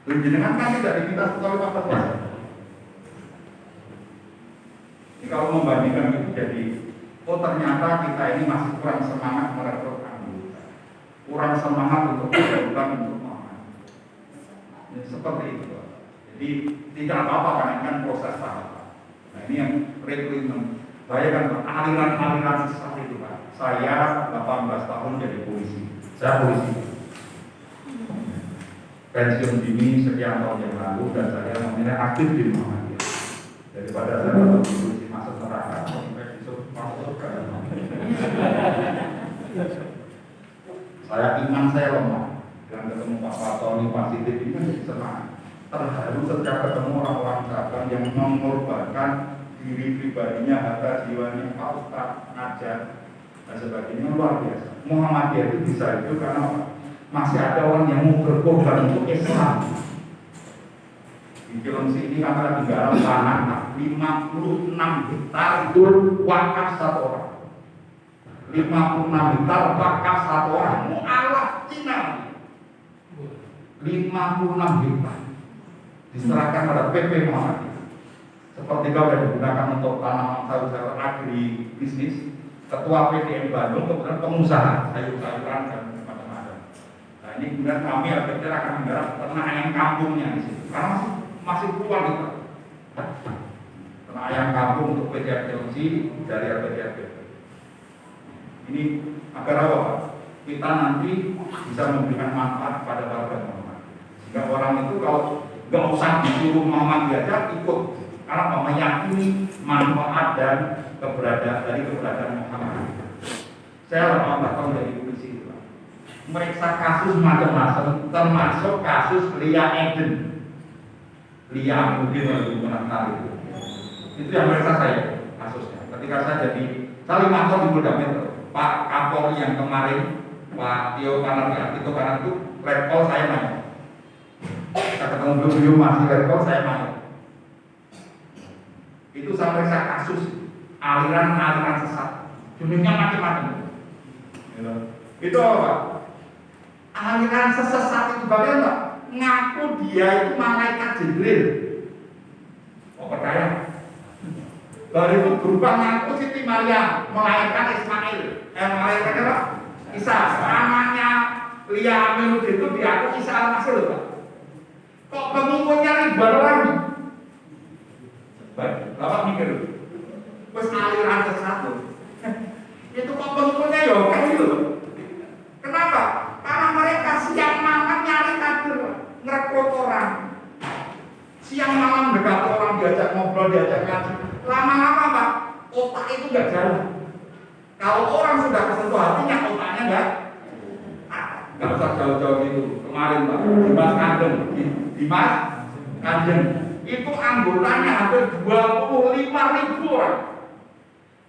Pimpinan kan tidak diminta setor 15%. Jadi kalau membandingkan itu jadi, oh ternyata kita ini masih kurang semangat merekrut anggota, kurang semangat untuk berjuang untuk Muhammad. Seperti itu. Jadi tidak apa-apa karena ini kan proses tahapan. Nah ini yang rekrutmen. Bayangkan aliran-aliran sesat itu Pak. Saya 18 tahun jadi polisi. Saya polisi. Pensiun dini sekian tahun yang lalu dan saya memilih aktif di Muhammadiyah. Daripada saya tetap polisi masuk neraka, sampai besok masuk surga. Saya iman saya lemah. Dan ketemu Pak Tony, Pak Sidik ini kan jadi semangat. Terharu setiap ketemu orang-orang sahabat yang mengorbankan diri pribadinya, harta jiwanya, Pak Ustaz, ngajar dan sebagainya, luar biasa. Muhammadiyah itu bisa itu karena masih ada orang yang mau berkorban untuk Islam. Di film sini kami lagi garap tanah 56 hektar itu wakaf satu orang. 56 hektar wakaf satu orang, mu'alaf Cina. 56 hektar diserahkan pada PP Muhammadiyah. Seperti kau yang digunakan untuk tanaman sayur-sayur agri bisnis, ketua PTN Bandung, kemudian pengusaha sayur-sayuran dan macam-macam. Nah ini kemudian kami LPT akan menggarap ternak ayam kampungnya di sini, karena masih kurang itu. Ternak ayam kampung untuk PT LC dari LPT. Ini agar apa Pak? Kita nanti bisa memberikan manfaat pada warga Muhammad. Sehingga orang itu kalau nggak usah disuruh Muhammad diajak ikut. Karena meyakini manfaat dan keberadaan Muhammad. Saya 18 tahun dari polisi itu, meriksa kasus macam-macam, termasuk kasus Lia Eden, Lia Amudin yang menang itu. Itu yang meriksa saya kasusnya. Ketika saya jadi Salimantor di Polda Metro, Pak Kapolri yang kemarin, Pak Tio Karnavia, itu karena itu letkol saya main. Kita ketemu beliau masih letkol saya main. Itu sampai saya kasus aliran-aliran sesat, jenisnya macam-macam. Itu apa? Aliran sesat itu bagaimana Pak? Ngaku dia itu malaikat Jibril. Oh percaya? Baru itu berubah ngaku Siti Maryam melahirkan Ismail. Melahirkan apa? Isa. Namanya Lia Aminuddin itu diaku Isa Al-Masih loh Pak. Kok pengikutnya ribuan orang? Baik, Bapak mikir dulu. Terus aliran sesat loh. Itu kok pengikutnya ya kayak gitu loh. Kenapa? Karena mereka siang malam nyari kader, ngerekrut orang. Siang malam dekat orang, diajak ngobrol, diajak ngaji. Lama-lama Pak, otak itu nggak jalan. Kalau orang sudah kesentuh hatinya, otaknya nggak usah jauh-jauh gitu. Kemarin Pak, Dimas Kanjeng itu anggotanya hampir 25.000 orang.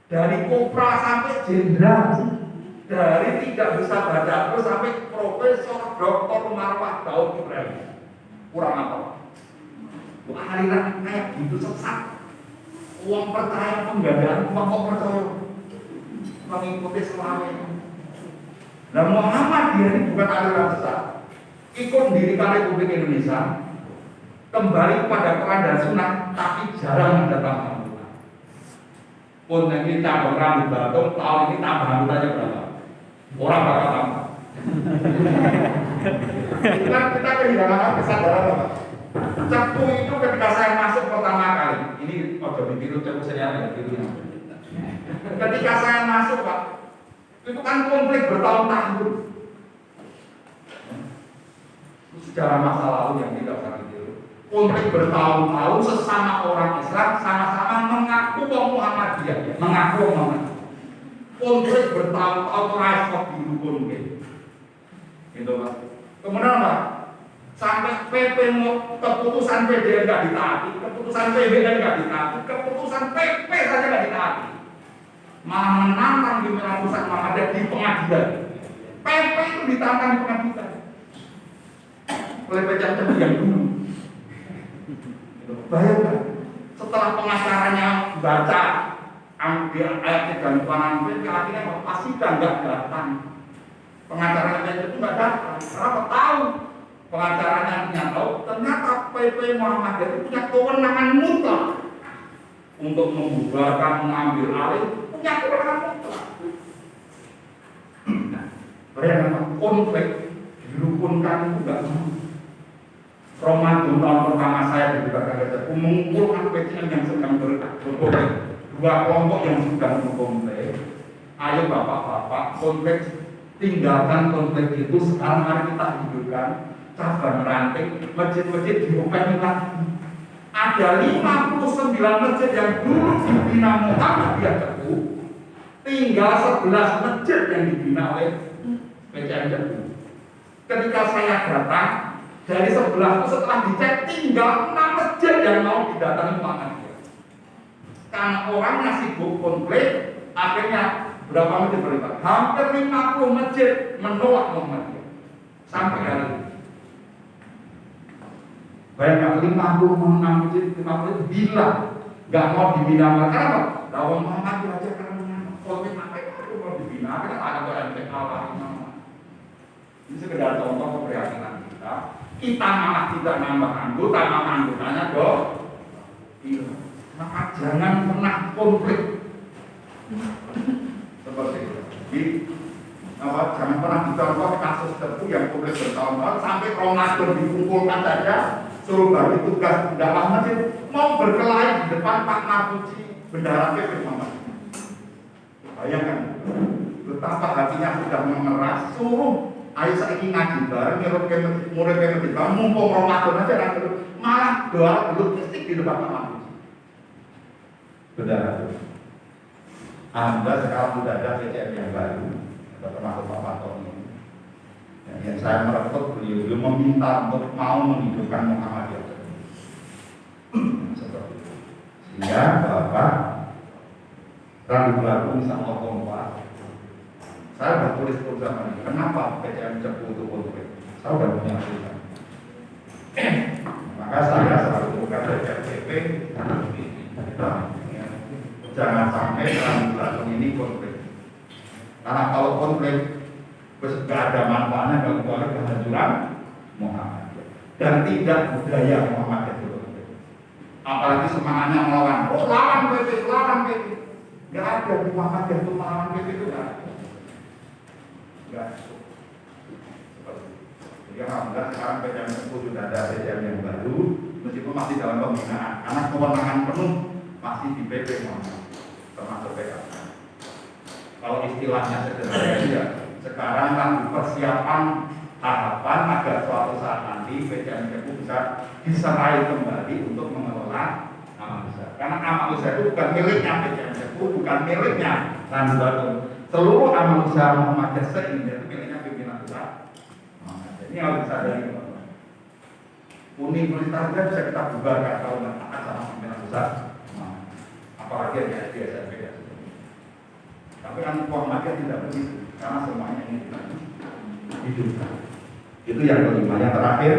Dari kopra sampai jenderal, dari tidak bisa baca terus sampai Profesor Dr. Marwah Daud Ibrahim. Kurang apa? Aliran kayak gitu sesat. Uang percaya penggadaan, uang kok percaya mengikuti selama. Nah Muhammadiyah ini bukan aliran sesat. Ikut mendirikan Republik Indonesia, kembali kepada Quran dan Sunnah, tapi jarang mendatang anggota. Pun ini cabang rambut batung, tahun ini tambah anggotanya berapa? Orang bakal tambah. Kita kehilangan kesadaran apa? Cepu itu ketika saya masuk pertama kali, ini ojo ditiru cepu saya ya, ketika saya masuk Pak, itu kan konflik bertahun-tahun. Sejarah masa lalu yang tidak usah ditiru. konflik bertahun-tahun sesama orang Islam sama-sama mengaku wong Muhammadiyah, mengaku wong Muhammadiyah. Konflik bertahun-tahun raiso dirukunke. Gitu Pak. Kemudian Pak, sampai PP keputusan PDN nggak ditaati, keputusan PBN nggak ditaati, keputusan PP saja nggak ditaati. Malah menantang pimpinan pusat Muhammadiyah di pengadilan. PP itu ditantang di pengadilan oleh PCM yang dulu. Bayangkan, setelah pengacaranya baca ambil ayat 36 akhirnya pasti nggak datang. Pengacaranya itu nggak datang. Kenapa? Tahu pengacaranya tahu ternyata PP Muhammadiyah itu punya kewenangan mutlak untuk membubarkan, mengambil alih, punya kewenangan mutlak. Nah, bayangkan konflik dirukunkan itu nggak mau. Ramadan tahun pertama saya di Jakarta mengumpulkan PCM yang sedang berkonflik, dua kelompok yang sedang berkonflik. Ayo bapak-bapak, konflik tinggalkan konflik itu. Sekarang mari kita hidupkan cabang ranting masjid-masjid diopen lagi. Ada 59 masjid yang dulu dibina Muhammadiyah Cepu, tinggal 11 masjid yang dibina oleh PCM Cepu. Ketika saya datang dari 11 itu setelah dicek tinggal 6 masjid yang mau didatangi Muhammadiyah. Karena orang ngasih konflik, akhirnya berapa masjid berlipat? Hampir 50 masjid menolak Muhammadiyah sampai hari ini. Bayangkan 56 masjid, 50 bilang nggak mau dibina. Kenapa? Dakwah Muhammadiyah aja karena konflik apa itu mau dibina? Karena ada orang yang kalah. Ini sekedar contoh keprihatinan kita. Kita malah tidak nambah anggota, nambah anggotanya dong. Iya. Maka jangan pernah konflik seperti itu. Jadi, jangan pernah dicontoh kasus Cepu yang konflik bertahun-tahun sampai Ramadan dikumpulkan saja, suruh bagi tugas dalam masjid mau berkelahi di depan Pak Nabuci bendahara PP Muhammadiyah. Bayangkan betapa hatinya sudah memeras, suruh ayo saiki ngaji bareng, murid ke masjid bareng, mumpung Ramadan aja kan malah doa dulu mistik di depan Pak Benar. Alhamdulillah sekarang sudah ada PCM yang baru, termasuk Pak Paton ini. Yang saya merekrut beliau meminta untuk mau menghidupkan Muhammadiyah. Seperti itu. Sehingga Bapak ragu-ragu bisa ngomong Pak. Saya sudah tulis sama ini. Kenapa PCM Cepu itu konflik? Saya sudah punya tulisan. Maka saya selalu buka PCM jangan sampai ragu-ragu ini konflik. Karena kalau konflik tidak ada manfaatnya kalau kecuali kehancuran Muhammadiyah dan tidak budaya Muhammadiyah itu. Apalagi semangatnya melawan. Oh, lawan PP, lawan PP. Nggak ada di Muhammadiyah itu melawan PP itu nggak ada. Jadi alhamdulillah sekarang PCM Cepu sudah ada PCM yang baru, meskipun masih dalam pembinaan karena kewenangan penuh masih di PP Muhammadiyah termasuk PKK. Kalau istilahnya sederhana ya, sekarang kan persiapan tahapan agar suatu saat nanti PCM Cepu bisa diserai kembali untuk mengelola amal usaha. Karena amal usaha itu bukan miliknya PCM Cepu, bukan miliknya Tanzil. Seluruh amal usaha Muhammadiyah se-Indonesia itu miliknya pimpinan pusat. Ini harus disadari. Universitas bisa kita bubarkan kalau nggak taat sama pimpinan pusat. Apalagi yang biasa. Tapi kan Muhammadiyah tidak begitu, karena semuanya ini hidupkan. Itu yang kelima. Yang terakhir,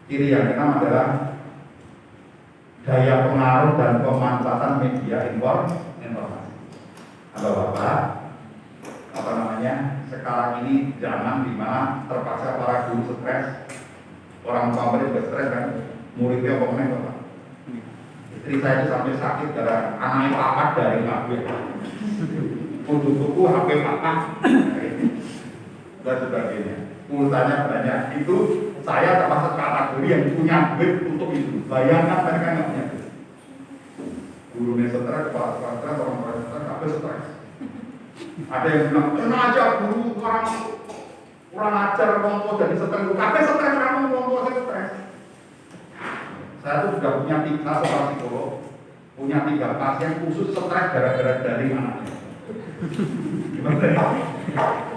ciri yang keenam adalah daya pengaruh dan pemanfaatan media informasi. Halo Bapak, sekarang ini zaman di mana terpaksa para guru stres, orang tua murid juga stres kan, muridnya pokoknya Bapak. Istri saya itu sampai sakit gara anaknya papat dari HP. Buku HP papat dan sebagainya. Pulsanya banyak. Itu saya termasuk kategori yang punya duit untuk itu. Bayangkan mereka nggak punya duit. Gurunya stres, kepala sekolah stres, orang tua stres, HP stres. Ada yang bilang, tenang aja guru, kurang ajar, orang tua jadi stres. HP stres, orang tua saya stres. Saya tuh sudah punya seorang psikolog, punya 3 pasien khusus stres gara-gara dari anaknya. Gimana ya?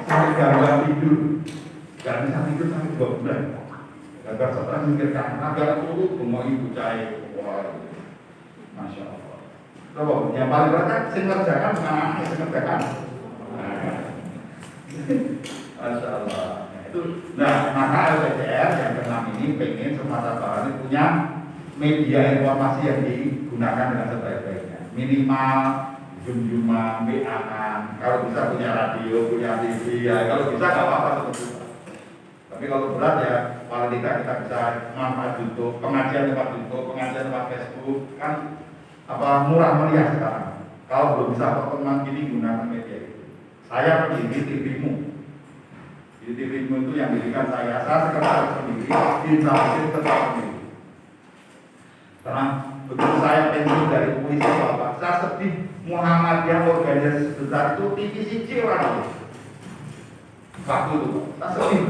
Sampai gangguan tidur, gak bisa tidur sampai 2 bulan. Gara-gara stres mikirkan, agak turut mau ibu cair. Wah, Masya Allah. Coba, yang paling berat kan sing ngerjakan bukan anaknya, sing ngerjakan. Masya Allah. Nah, maka LPDR yang ke-6 ini pengen semasa ini punya media informasi yang digunakan dengan sebaik-baiknya. Minimal Zoom-Zooman, WA-an, kalau bisa punya radio, punya TV, ya kalau bisa nggak apa-apa sebetulnya. Tapi kalau berat ya, paling tidak kita bisa manfaat YouTube, pengajian lewat YouTube, pengajian lewat Facebook, kan murah meriah sekarang. Kalau belum bisa pertemuan gini gunakan media itu. Saya berdiri TV-mu. Di TV-mu itu yang dirikan saya sekretaris sendiri, instansi tetap sendiri. Karena begitu saya pensiun dari polisi Bapak, saya sedih Muhammadiyah organisasi sebesar itu TV CC orang itu. Waktu itu, saya sedih.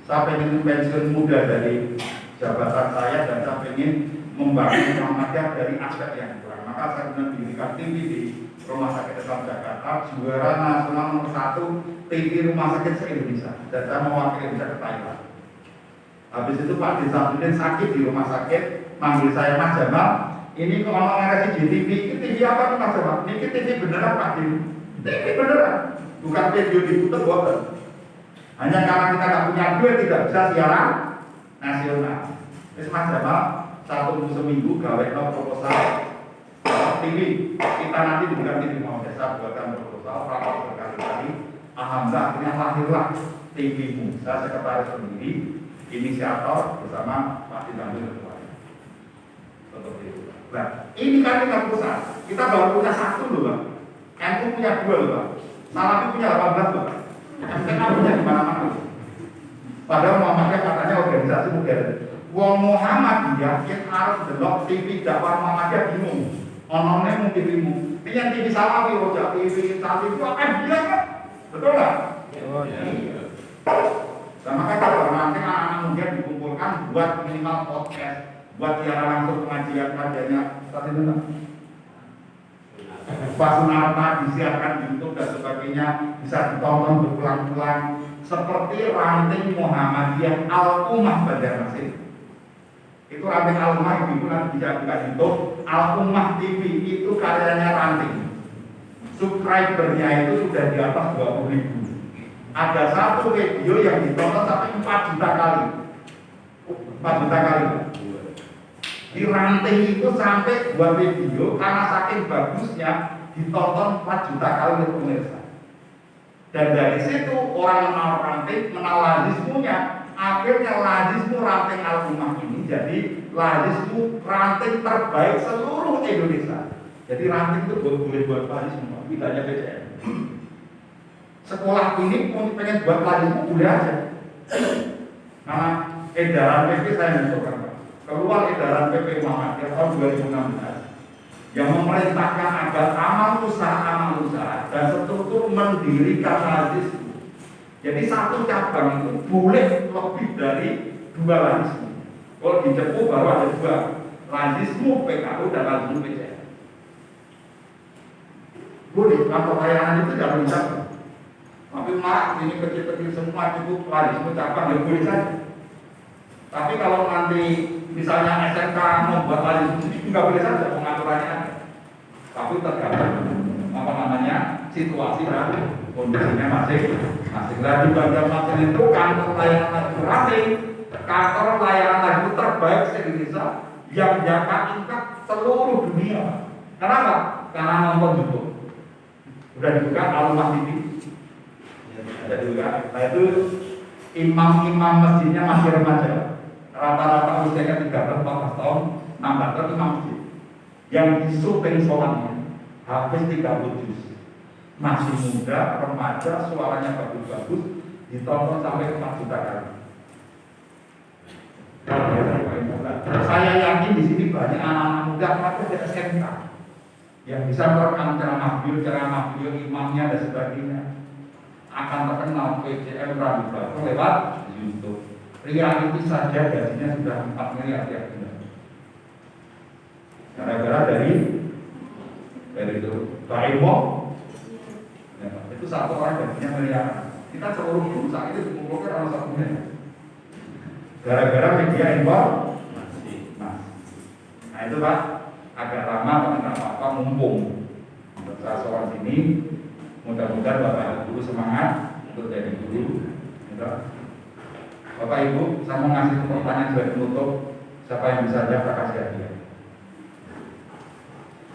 Saya pengen pensiun muda dari jabatan saya dan saya pengen membangun Muhammadiyah dari aspek yang kurang. Maka saya mendirikan TV di Rumah Sakit Islam Jakarta, juara nasional nomor 1 TV rumah sakit se-Indonesia. Dan saya mewakili Indonesia ke Thailand. Habis itu Pak Disabudin sakit di rumah sakit, manggil saya Mas Jamal, ini kalau ngomong CCTV, ini TV apa nih Mas Jamal? Ini TV beneran Pak Dim? TV beneran, bukan video diputar boten. Hanya karena kita nggak punya duit tidak bisa siaran nasional. Terus Mas Jamal, 1 seminggu gawe proposal TV, kita nanti bukan TV mau desa buatkan proposal, rapat berkali-kali. Alhamdulillah akhirnya lahirlah TV-mu. Saya sekretaris sendiri, inisiator bersama Pak Dinamil ketuanya. Seperti itu. Nah, ini kan kita pusat. Kita baru punya 1 loh, Pak. NU punya 2 loh, Pak. Salafi punya 18 loh, Pak. MTK punya di mana-mana. Padahal Muhammadiyah katanya organisasi modern. Wong Muhammadiyah kita harus delok TV dakwah Muhammadiyah bingung. Onone mung TV-mu. Piye TV Salafi, Rojak TV, Salafi itu akan bilang kan? Betul nggak? Oh, iya. Nah, makanya kalau nanti anak-anak muda dikumpulkan buat minimal podcast, buat siaran langsung pengajian-pengajiannya tadi itu. Pasunarta disiarkan di YouTube dan sebagainya, bisa ditonton berulang-ulang seperti ranting Muhammadiyah Al-Ummah Banjarmasin. Itu ranting Al-Ummah itu nanti bisa buka YouTube, Al-Ummah TV itu karyanya ranting. Subscribernya itu sudah di atas 20.000. Ada 1 video yang ditonton sampai 4 juta kali. 4 juta kali. Di ranting itu sampai 2 video karena saking bagusnya ditonton 4 juta kali oleh pemirsa. Dan dari situ orang mengenal ranting, mengenal lazismunya. Akhirnya lazismu ranting Al-Ummah ini jadi lazismu ranting terbaik seluruh Indonesia. Jadi ranting itu boleh buat lagi semua, tidak hanya PCM. Sekolah ini pengen buat lagi boleh aja. Karena edaran PP saya menunjukkan, keluar edaran PP Muhammadiyah tahun 2016 yang memerintahkan agar amal usaha dan struktur mendirikan lazismu. Jadi 1 cabang itu boleh lebih dari 2 lazismu. Kalau di Cepu baru ada 2, lazismu PKU dan lazismu PCM. Boleh, kantor layanan itu tidak bisa. Tapi mak, ini kecil-kecil semua cukup lazismu cabang, ya boleh saja. Tapi kalau nanti misalnya SMK membuat lazismu itu juga boleh saja pengaturannya. Tapi tergantung situasi dan kondisinya masing-masing. Di Banjarmasin itu kantor layanan itu kantor layanan itu terbaik se-Indonesia yang menjaga tingkat seluruh dunia. Kenapa? Karena nonton YouTube. Udah dibuka Al-Ummah TV. Ada juga. Nah itu imam-imam masjidnya masih remaja. Rata-rata usianya 13-14 tahun, 16 tahun imam masjid. Yang disupping sholatnya habis 30 juz. Masih muda, remaja, suaranya bagus-bagus, ditonton sampai 4 juta kali. Saya yakin di sini banyak anak-anak muda tapi ada SMK yang bisa merekam ceramah beliau, imamnya dan sebagainya, akan terkenal PCM Radio lewat YouTube. reality saja gajinya sudah 4 miliar tiap bulan. Gara-gara dari itu Baimo, ya, itu satu orang gajinya miliar. Kita seluruh perusahaan itu dikumpulkan dalam satu miliar. Gara-gara media informasi. Nah itu Pak, agak lama tapi nggak apa-apa, mumpung saya soal sini. Mudah-mudahan Bapak Ibu semangat untuk jadi guru. Bapak Ibu, saya mau ngasih pertanyaan sebagai penutup. Siapa yang bisa jawab, kasih hadiah.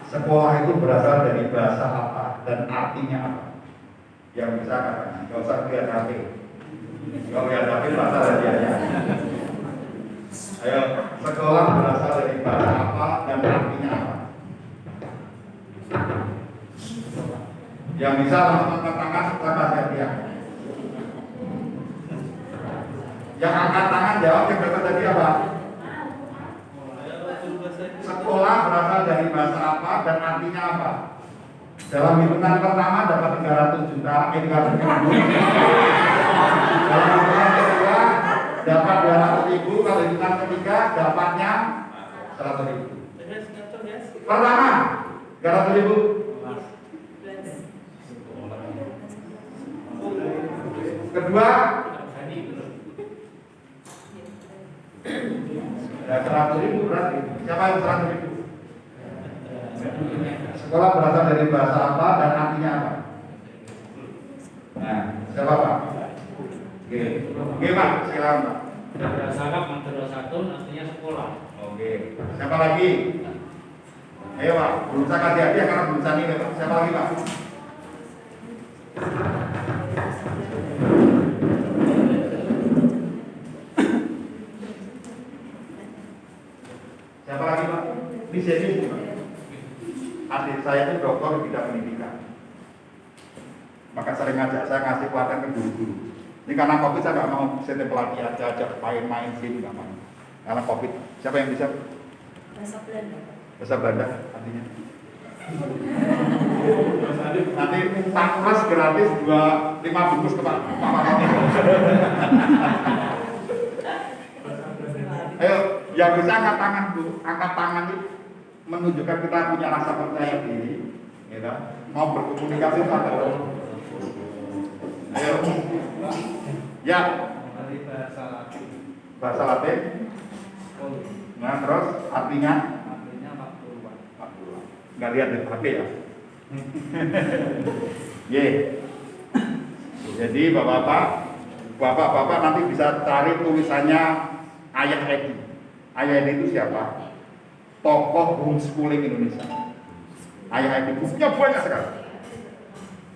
Sekolah itu berasal dari bahasa apa dan artinya apa? Yang bisa katakan, nggak usah lihat HP. Kalau lihat HP bahasa hadiahnya. Ayo, sekolah berasal dari bahasa apa dan artinya apa? Yang bisa langsung angkat tangan, saya kasih hadiah. Yang angkat tangan jawab yang berkata tadi apa? Sekolah berasal dari bahasa apa dan artinya apa? Dalam hitungan pertama dapat 300 juta, 300 ribu. Dalam hitungan kedua dapat 200 ribu, kalau hitungan ketiga dapatnya 100 ribu. Pertama 300 ribu. Kedua ya 100 ribu berarti. Siapa yang 100 ribu? Sekolah berasal dari bahasa apa dan artinya apa? Nah, siapa Pak? Oke Pak, silakan Pak. Madrasah madrasatun artinya sekolah. Oke, siapa lagi? Ayo Pak, berusaha kasih hadiah karena berusaha ini Pak. Siapa lagi Pak? Siapa lagi Pak? Di sini Pak. Adik saya itu dokter di bidang pendidikan. Maka sering ngajak saya ngasih pelatihan ke guru-guru. Ini karena COVID saya nggak mau setting pelatihan, ajak main-main sini nggak mau. Karena COVID. Siapa yang bisa? Bahasa Belanda. Bahasa Belanda artinya. Nanti tangkas gratis 5 bungkus ke Pak. Ayo, yang bisa angkat tangan Bu. Angkat tangan itu menunjukkan kita punya rasa percaya diri, ya, mau berkomunikasi pada orang. Ayo, ya. Bahasa Latin. Nah terus artinya? Artinya 40. Nggak lihat di HP ya. Ye. Jadi bapak-bapak nanti bisa cari tulisannya Ayah Edi. Ayah Edi itu siapa? Tokoh homeschooling Indonesia. Ayah Edi, bukunya banyak sekali.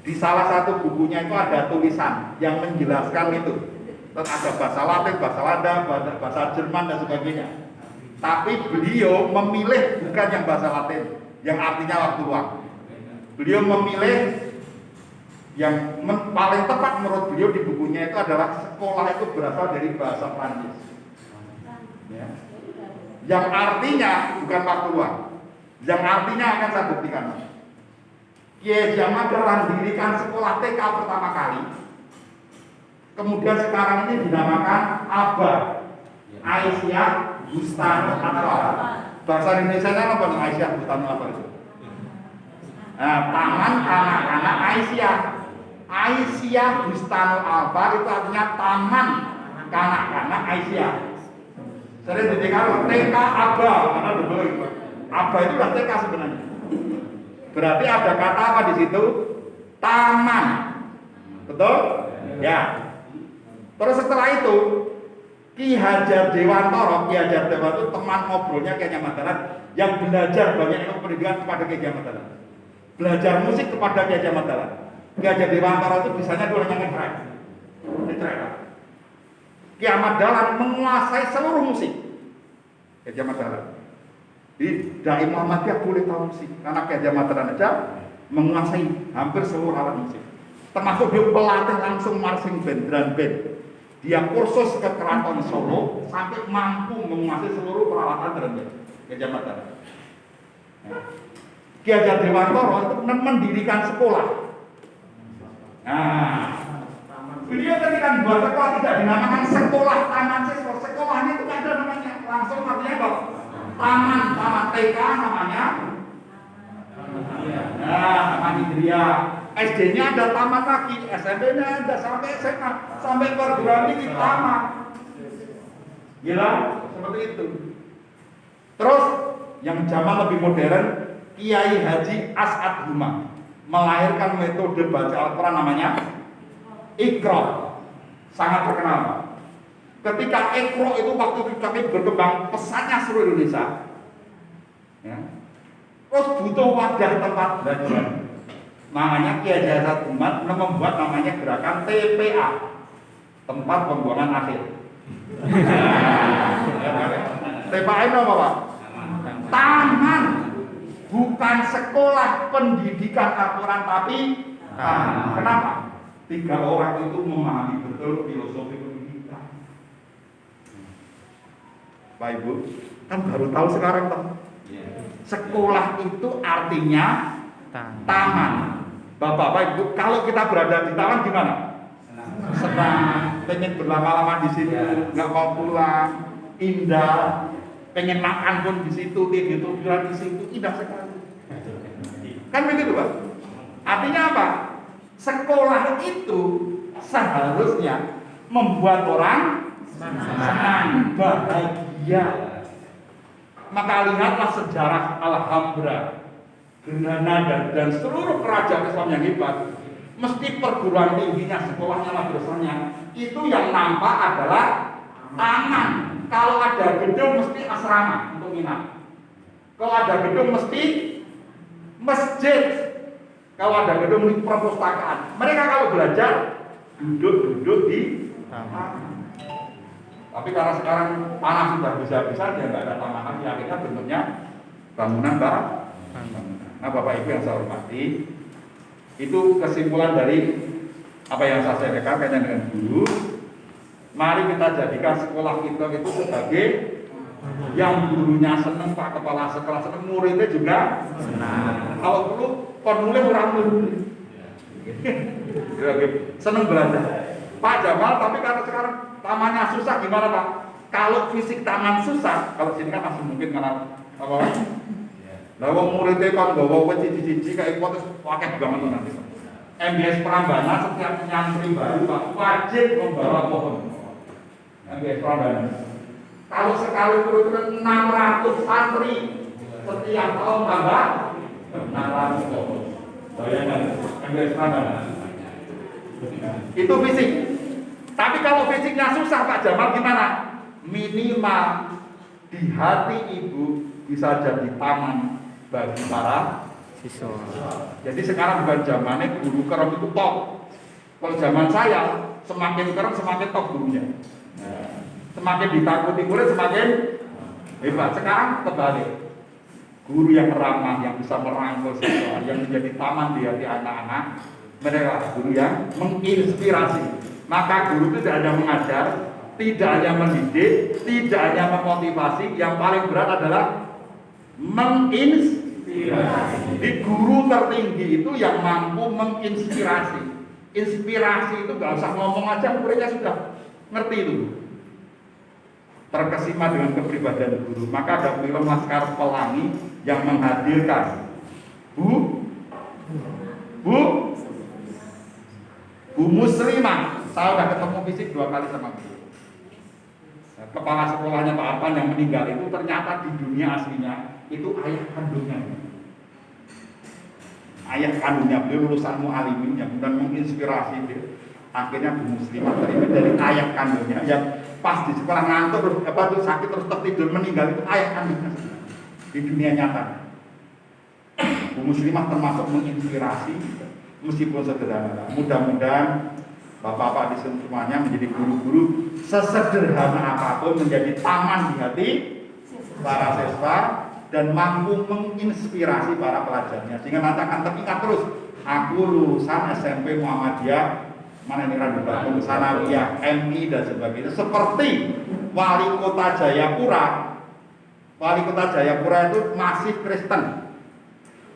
Di salah satu bukunya itu ada tulisan yang menjelaskan itu. Terus ada bahasa Latin, bahasa Landa, bahasa Jerman dan sebagainya. Tapi beliau memilih bukan yang bahasa Latin, yang artinya waktu luang. Beliau memilih yang paling tepat menurut beliau di bukunya itu adalah sekolah itu berasal dari bahasa Prancis. Ya. Yang artinya bukan waktu luang. Yang artinya akan saya buktikan. Kiai Jamal mendirikan sekolah TK pertama kali. Kemudian sekarang ini dinamakan Aba Aisyah Bustanu Atfal. Bahasa Indonesia-nya apa nih Aisyah Bustanu Atfal itu? Nah, Taman Kanak-kanak Aisyah. Aisyah Bustanu Atfal itu artinya Taman Kanak-kanak Aisyah. Sering dikatakan TK Aba, karena double itu. Aba itu adalah TK sebenarnya. Berarti ada kata apa di situ? Taman. Betul? Ya. Terus setelah itu Ki Hajar Dewantoro, Ki Hajar Dewantoro itu teman ngobrolnya Ki Hajar Mataram yang belajar banyak ilmu pendidikan kepada Ki Hajar Mataram. Belajar musik kepada Ki Hajar Mataram. Ki Hajar Dewantoro itu bisanya dua yang ngetrek. Ki Ahmad Dahlan menguasai seluruh musik. Ki Hajar Mataram. Di Dai Muhammadiyah boleh tahu musik karena Ki Hajar Mataram aja menguasai hampir seluruh alat musik. Termasuk dia pelatih langsung marching band, drum band. Dia kursus ke Keraton Solo sampai mampu menguasai seluruh peralatan drum band. Ki Hajar Mataram. Ki Hajar Dewantoro itu mendirikan sekolah. Nah, Beliau ketika membuat sekolah tidak dinamakan sekolah taman siswa. Sekolahnya itu ada namanya langsung artinya apa? Taman TK namanya. Nah, taman Indria. SD-nya ada taman lagi, SMP-nya ada sampai SMA, sampai perguruan tinggi taman. Gila, seperti itu. Terus yang zaman lebih modern, Kiai Haji As'ad Huma melahirkan metode baca Al-Quran namanya Iqra. Sangat terkenal. Ketika Iqra itu waktu itu kami berkembang pesatnya seluruh Indonesia, ya. Terus butuh wadah tempat belajar. Makanya Kiai Haji As'ad Huma membuat namanya gerakan TPA, tempat pembuangan akhir. TPA itu apa Pak? Taman, bukan sekolah pendidikan Al-Quran tapi taman. Kenapa? 3 orang itu memahami betul filosofi pendidikan. Pak Ibu, kan baru tahu sekarang toh. Sekolah itu artinya taman. Bapak Ibu, kalau kita berada di taman gimana? Senang, pengen berlama-lama di situ, nggak mau pulang, indah. Pengen makan pun di situ, tidur di situ, indah sekali. Kan begitu Pak? Artinya apa? Sekolah itu seharusnya membuat orang senang, bahagia. Maka lihatlah sejarah Alhambra, Granada dan seluruh kerajaan Islam yang hebat. Mesti perguruan tingginya, sekolahnya, madrasahnya itu yang nampak adalah taman. Kalau ada gedung mesti asrama untuk minat. Kalau ada gedung mesti masjid. Kalau ada gedung mesti perpustakaan. Mereka kalau belajar duduk di taman. Tapi karena sekarang tanah sudah bisa-bisa dia nggak ada taman lagi, akhirnya bentuknya bangunan barat. Nah Bapak Ibu yang saya hormati, itu kesimpulan dari apa yang saya sampaikan kaitan dengan guru. Mari kita jadikan sekolah kita itu sebagai yang gurunya seneng, Pak Kepala Sekolah seneng, muridnya juga senang. Kalau perlu penulis orang murid seneng belajar. Pak Jamal, tapi karena sekarang tamannya susah gimana Pak? Kalau fisik taman susah, kalau sini kan masih mungkin karena apa? Lalu muridnya kan bawa cici-cici kayak terus pakai banget nanti. MBS Prambanan setiap nyantri baru Pak wajib membawa pohon. MBS Prambanan. Kalau sekali turun 600 santri setiap tahun tambah 600 pohon. Bayangkan MBS Prambanan. Itu fisik. Tapi kalau fisiknya susah Pak Jamal gimana? Minimal di hati ibu bisa jadi taman bagi para siswa. Jadi sekarang bukan zamannya guru kerap itu top. Kalau zaman saya semakin kerap semakin top gurunya. Semakin ditakuti murid semakin hebat. Sekarang terbalik. Guru yang ramah, yang bisa merangkul siswa, yang menjadi taman di hati anak-anak, mereka guru yang menginspirasi. Maka guru itu tidak hanya mengajar, tidak hanya mendidik, tidak hanya memotivasi, yang paling berat adalah menginspirasi. Di guru tertinggi itu yang mampu menginspirasi. Inspirasi itu gak usah ngomong aja, muridnya sudah ngerti itu. Terkesima dengan kepribadian guru. Maka ada film Laskar Pelangi yang menghadirkan Bu Muslimah. Saya sudah ketemu fisik 2 kali sama beliau. Kepala sekolahnya Pak Arpan yang meninggal itu ternyata di dunia aslinya itu ayah kandungnya. Ayah kandungnya beliau lulusan Mu'alimin yang kemudian menginspirasi beliau. Akhirnya Bu Muslimah terinspirasi dari ayah kandungnya yang pas di sekolah ngantuk terus sakit terus tertidur meninggal itu ayah kandungnya di dunia nyata. Bu Muslimah termasuk menginspirasi meskipun sederhana. Mudah-mudahan Bapak-bapak di semuanya menjadi guru-guru sesederhana apapun menjadi taman di hati para siswa dan mampu menginspirasi para pelajarnya sehingga nanti akan terikat terus. Aku lulusan SMP Muhammadiyah mana ini Randu Batung, Sanawiyah, MI dan sebagainya. Seperti Wali Kota Jayapura. Wali Kota Jayapura itu masih Kristen,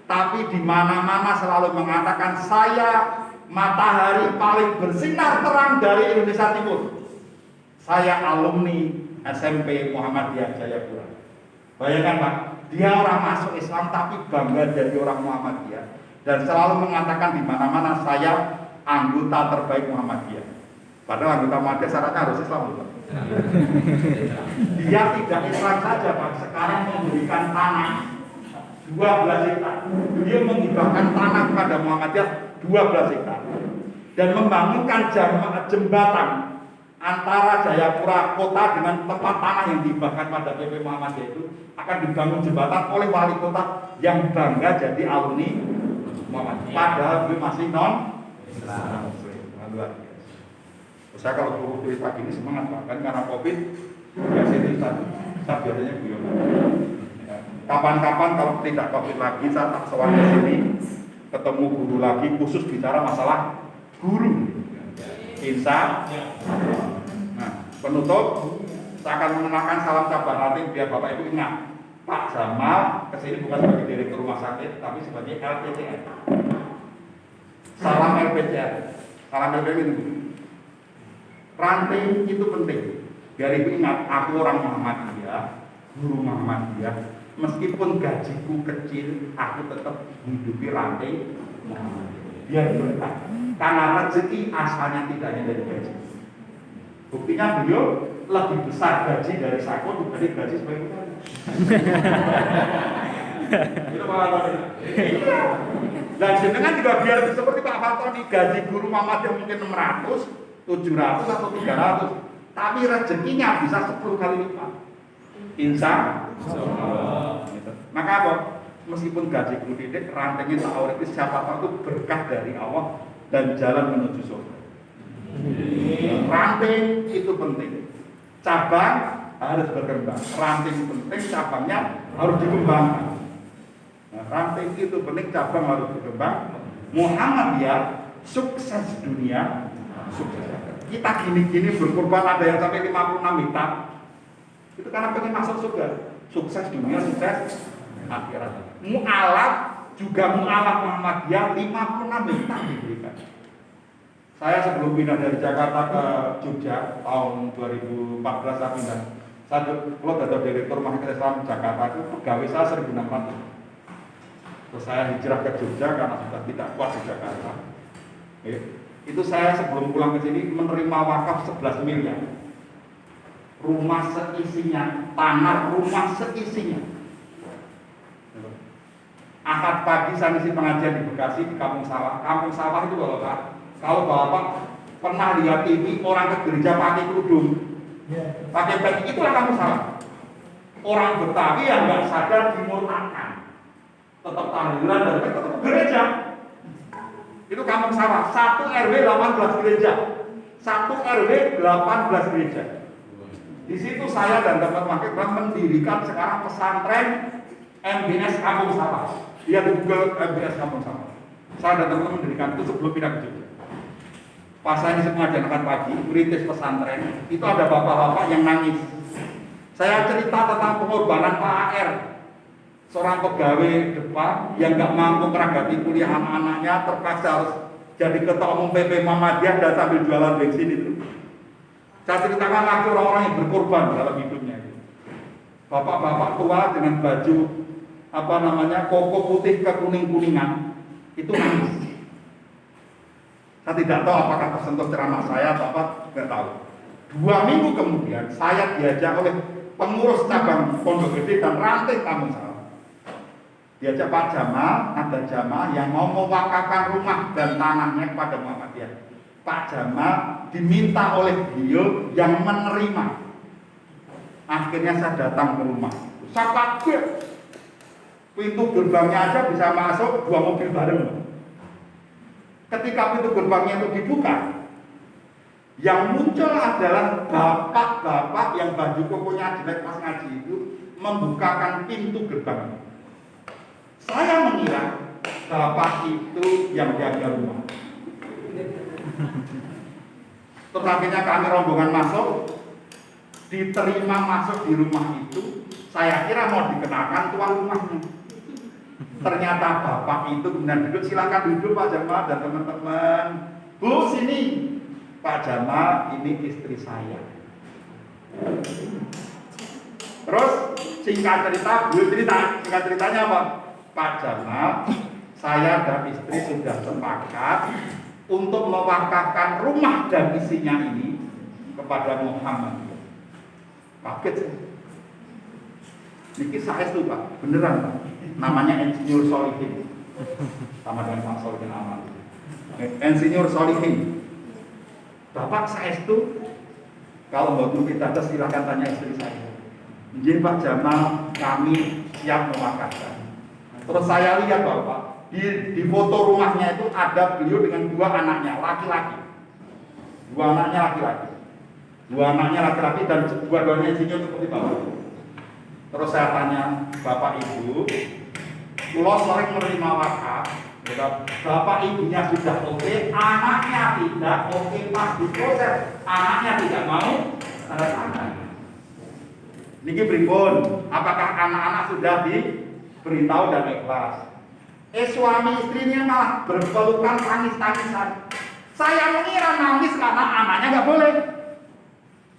tapi di mana-mana selalu mengatakan saya matahari paling bersinar terang dari Indonesia Timur. Saya alumni SMP Muhammadiyah Jayapura. Bayangkan Pak, dia orang masuk Islam tapi bangga jadi orang Muhammadiyah dan selalu mengatakan di mana-mana saya anggota terbaik Muhammadiyah. Padahal anggota Muhammadiyah syaratnya harus Islam, Pak. Dia tidak Islam saja Pak, sekarang memberikan tanah 12 hektar. Dia menghibahkan tanah kepada Muhammadiyah 12 hektar dan membangunkan jembatan antara Jayapura kota dengan tempat tanah yang dihibahkan pada PP Muhammadiyah itu akan dibangun jembatan oleh wali kota yang bangga jadi alumni Muhammadiyah. Padahal dia masih non Islam. Saya kalau guru kuliah pagi ini semangat Pak, kan karena COVID ya sini saya biasanya guyon. Kapan-kapan kalau tidak COVID lagi saya tak sowan ke sini ketemu guru lagi khusus bicara masalah guru. Insya. Nah, penutup saya akan mengenalkan salam cabang nanti biar Bapak Ibu ingat. Pak Jamal kesini bukan sebagai direktur rumah sakit tapi sebagai LPCR. Salam LPCR. Salam LPCR itu. Ranting itu penting. Biar Ibu ingat, aku orang Muhammadiyah, guru Muhammadiyah. Meskipun gajiku kecil, aku tetap hidupi ranting Muhammadiyah. Biar berkah. Karena rezeki asalnya tidak hanya dari gaji. Buktinya beliau lebih besar gaji dari saya dibanding gaji sebagai guru. Itu Pak Fatoni. Dan jenengan juga biar seperti Pak Fatoni, gaji guru Muhammadiyah mungkin 600, 700 atau 300, tapi rezekinya bisa 10 kali lipat. Insya Allah. Maka apa? Meskipun gaji guru didik, rantingnya teoritis siapa tahu itu berkah dari Allah dan jalan menuju surga. Ranting itu penting. Cabang harus berkembang. Ranting penting, cabangnya harus dikembangkan. Nah, ranting itu penting, cabang harus berkembang. Muhammadiyah sukses dunia, sukses. Kita gini-gini berkorban ada yang sampai 56 hektar. Itu karena pengen masuk surga. Sukses dunia, sukses akhirat. Mu'alaf juga mu'alaf Muhammadiyah 56 hektar diberikan. Saya sebelum pindah dari Jakarta ke Jogja tahun 2014 saya pindah. Saya kalau dari direktur Majelis Islam Jakarta itu pegawai saya 1.600. Terus saya hijrah ke Jogja karena sudah tidak kuat di Jakarta. Itu saya sebelum pulang ke sini menerima wakaf 11 miliar. Rumah seisinya, tanah rumah seisinya. Akad pagi saya ngisi pengajian di Bekasi di Kampung Sawah. Kampung Sawah itu kalau Bapak pernah lihat TV orang ke gereja pakai kerudung, pakai peci, itulah Kampung Sawah. Orang Betawi yang nggak sadar dimurtakan, tetap tahlilan dan tetap gereja. Itu Kampung Sawah. 1 RW 18 gereja, 1 RW 18 gereja. Di situ saya dan teman-teman mendirikan sekarang pesantren MBS Kampung Sawah. Lihat di Google MBS Kampung Sawah. Saya dan teman-teman mendirikan itu sebelum pindah ke Jogja. Pas saya ngisi pengajian pagi, merintis pesantren, itu ada bapak-bapak yang nangis. Saya cerita tentang pengorbanan Pak AR, seorang pegawai depan yang nggak mampu meragati kuliah anak-anaknya, terpaksa harus jadi ketua umum PP Muhammadiyah dan sambil jualan bensin itu. Saya ceritakan lagi orang-orang yang berkorban dalam hidupnya. Bapak-bapak tua dengan baju koko putih ke kuning-kuningan itu nangis. Saya tidak tahu apakah tersentuh ceramah saya atau apa, tidak tahu. 2 minggu kemudian saya diajak oleh pengurus cabang Pondok Gede dan ranting Kampung Sawah. Diajak Pak Jamal, ada jamaah yang mau mewakafkan rumah dan tanahnya kepada Muhammadiyah. Pak Jamal diminta oleh beliau yang menerima. Akhirnya saya datang ke rumah. Saya kaget. Pintu gerbangnya aja bisa masuk 2 mobil bareng. Ketika pintu gerbangnya itu dibuka, yang muncul adalah bapak-bapak yang baju kokonya jelek pas ngaji itu membukakan pintu gerbang. Saya mengira bapak itu yang jaga rumah. Terus akhirnya kami rombongan masuk, diterima masuk di rumah itu. Saya kira mau dikenalkan tuan rumahnya. Ternyata bapak itu kemudian duduk, silakan duduk Pak Jamal dan teman-teman. Bu, sini. Pak Jamal, ini istri saya. Terus singkat ceritanya apa? Pak Jamal, saya dan istri sudah sepakat untuk mewakafkan rumah dan isinya ini kepada Muhammad. Kaget saya. Niki saya itu Pak, beneran Pak. Namanya Insinyur Solihin. Sama dengan Pak Solihin Amal. Insinyur Solihin. Bapak saya itu, kalau mau kita silahkan tanya istri saya. Jadi Pak Jamal, kami siap mewakafkan. Terus saya lihat Bapak, di foto rumahnya itu ada beliau dengan 2 anaknya, laki-laki. 2 anaknya laki-laki. 2 anaknya laki-laki dan dua-duanya insinyur seperti Bapak. Terus saya tanya, Bapak Ibu, kalau sering menerima wakaf, Bapak Ibunya sudah oke, anaknya tidak oke, pas diproses, anaknya tidak mau, tanda tangan. Niki pripun? Apakah anak-anak sudah diberitahu dan ikhlas? Suami istrinya malah berpelukan tangis-tangisan. Saya mengira nangis karena anaknya nggak boleh.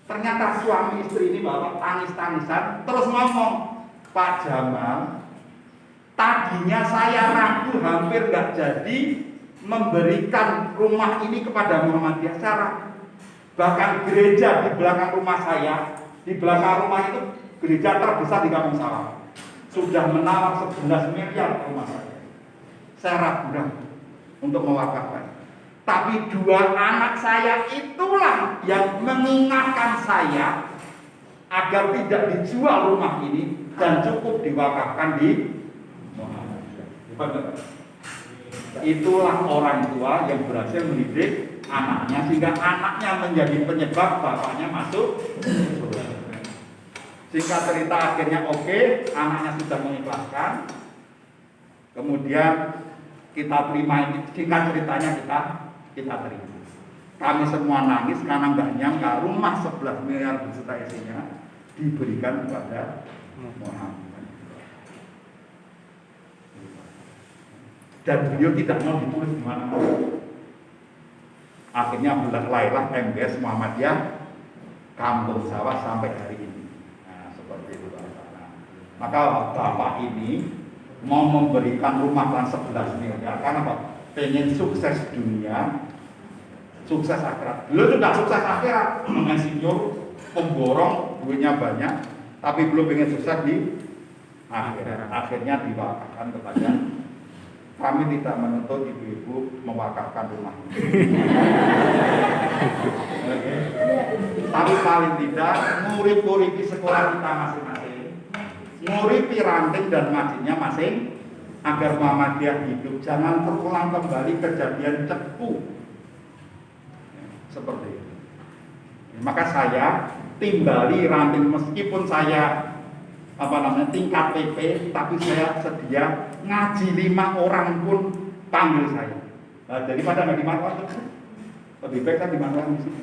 Ternyata suami istri ini bapak tangis-tangisan, terus ngomong, Pak Jamal, tadinya saya ragu hampir nggak jadi memberikan rumah ini kepada Muhammadiyah secara. Bahkan gereja di belakang rumah saya, di belakang rumah itu gereja terbesar di Kampung Sawah, sudah menawar 11 miliar rumah saya. Saya ragu untuk mewakafkan. Tapi 2 anak saya itulah yang mengingatkan saya agar tidak dijual rumah ini dan cukup diwakafkan di Muhammadiyah. Itulah orang tua yang berhasil mendidik anaknya sehingga anaknya menjadi penyebab bapaknya masuk. Singkat cerita akhirnya oke, anaknya sudah mengikhlaskan. Kemudian kita terima ini, singkat ceritanya kita terima. Kami semua nangis karena nggak nyangka rumah 11 miliar beserta isinya diberikan kepada Muhammad. Dan beliau tidak mau ditulis di mana-mana. Akhirnya lahirlah MBS Muhammadiyah Kampung Sawah sampai hari ini. Nah, seperti itu Pak. Maka Bapak ini mau memberikan rumah dan 11 miliar karena Pak pengen sukses dunia, sukses akhirat. Beliau sudah sukses akhirat, menginsinyur, pemborong, duitnya banyak, tapi belum pengen sukses di akhirat. Akhirnya diwakafkan kepada kami. Tidak menuntut ibu-ibu mewakafkan rumah ini. Okay. Tapi paling tidak murid-murid di sekolah kita masing-masing, nguripi ranting dan masjidnya masing, agar Muhammadiyah hidup, jangan terulang kembali kejadian cepu seperti itu. Maka saya timbali ranting meskipun saya tingkat PP, tapi saya sedia ngaji 5 orang pun panggil saya. Nah, daripada nggak dimanfaatkan, lebih baik saya dimanfaatkan di sini.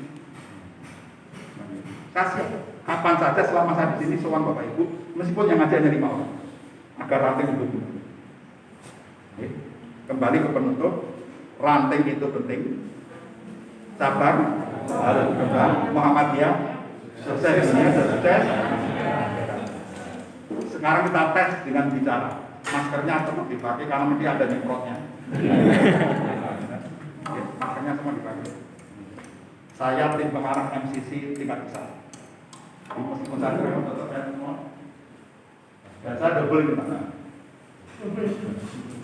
Kasih kapan saja selama saya di sini sowan Bapak Ibu, meskipun yang ngaji hanya 5 orang, agar ranting hidup. Kembali ke penutup, ranting itu penting. Cabang harus berkembang. Muhammadiyah sukses, sukses. Sekarang kita tes dengan bicara. Maskernya tetap dipakai karena nanti ada nyemprotnya. Maskernya semua dipakai. Saya tim pengarah MCC tingkat besar. Meskipun saya tetap semua. Dan saya double di mana?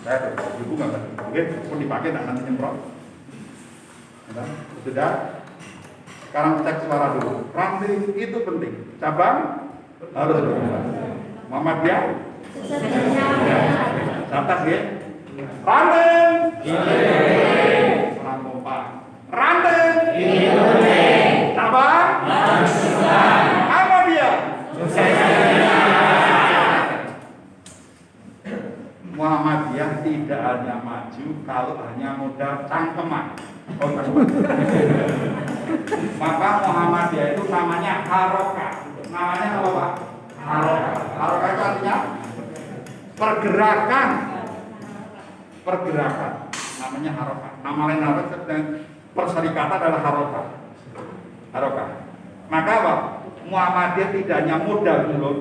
Saya double. Ibu nggak ngerti. Oke, pun dipakai nanti nyemprot. Sudah. Sekarang cek suara dulu. Ranting itu penting. Cabang harus berkembang. Muhammadiyah. Atas ya. Ranting. Orang kompak. Ranting. Cabang. Apa dia? Muhammadiyah tidak hanya maju kalau hanya modal cangkeman. Maka Muhammadiyah itu namanya harokah. Namanya apa Pak? Harokah. Harokah itu artinya pergerakan pergerakan, namanya harokah. Nama lain harokah perserikatan adalah harokah. Harokah. Maka apa? Muhammadiyah tidak hanya modal mulut,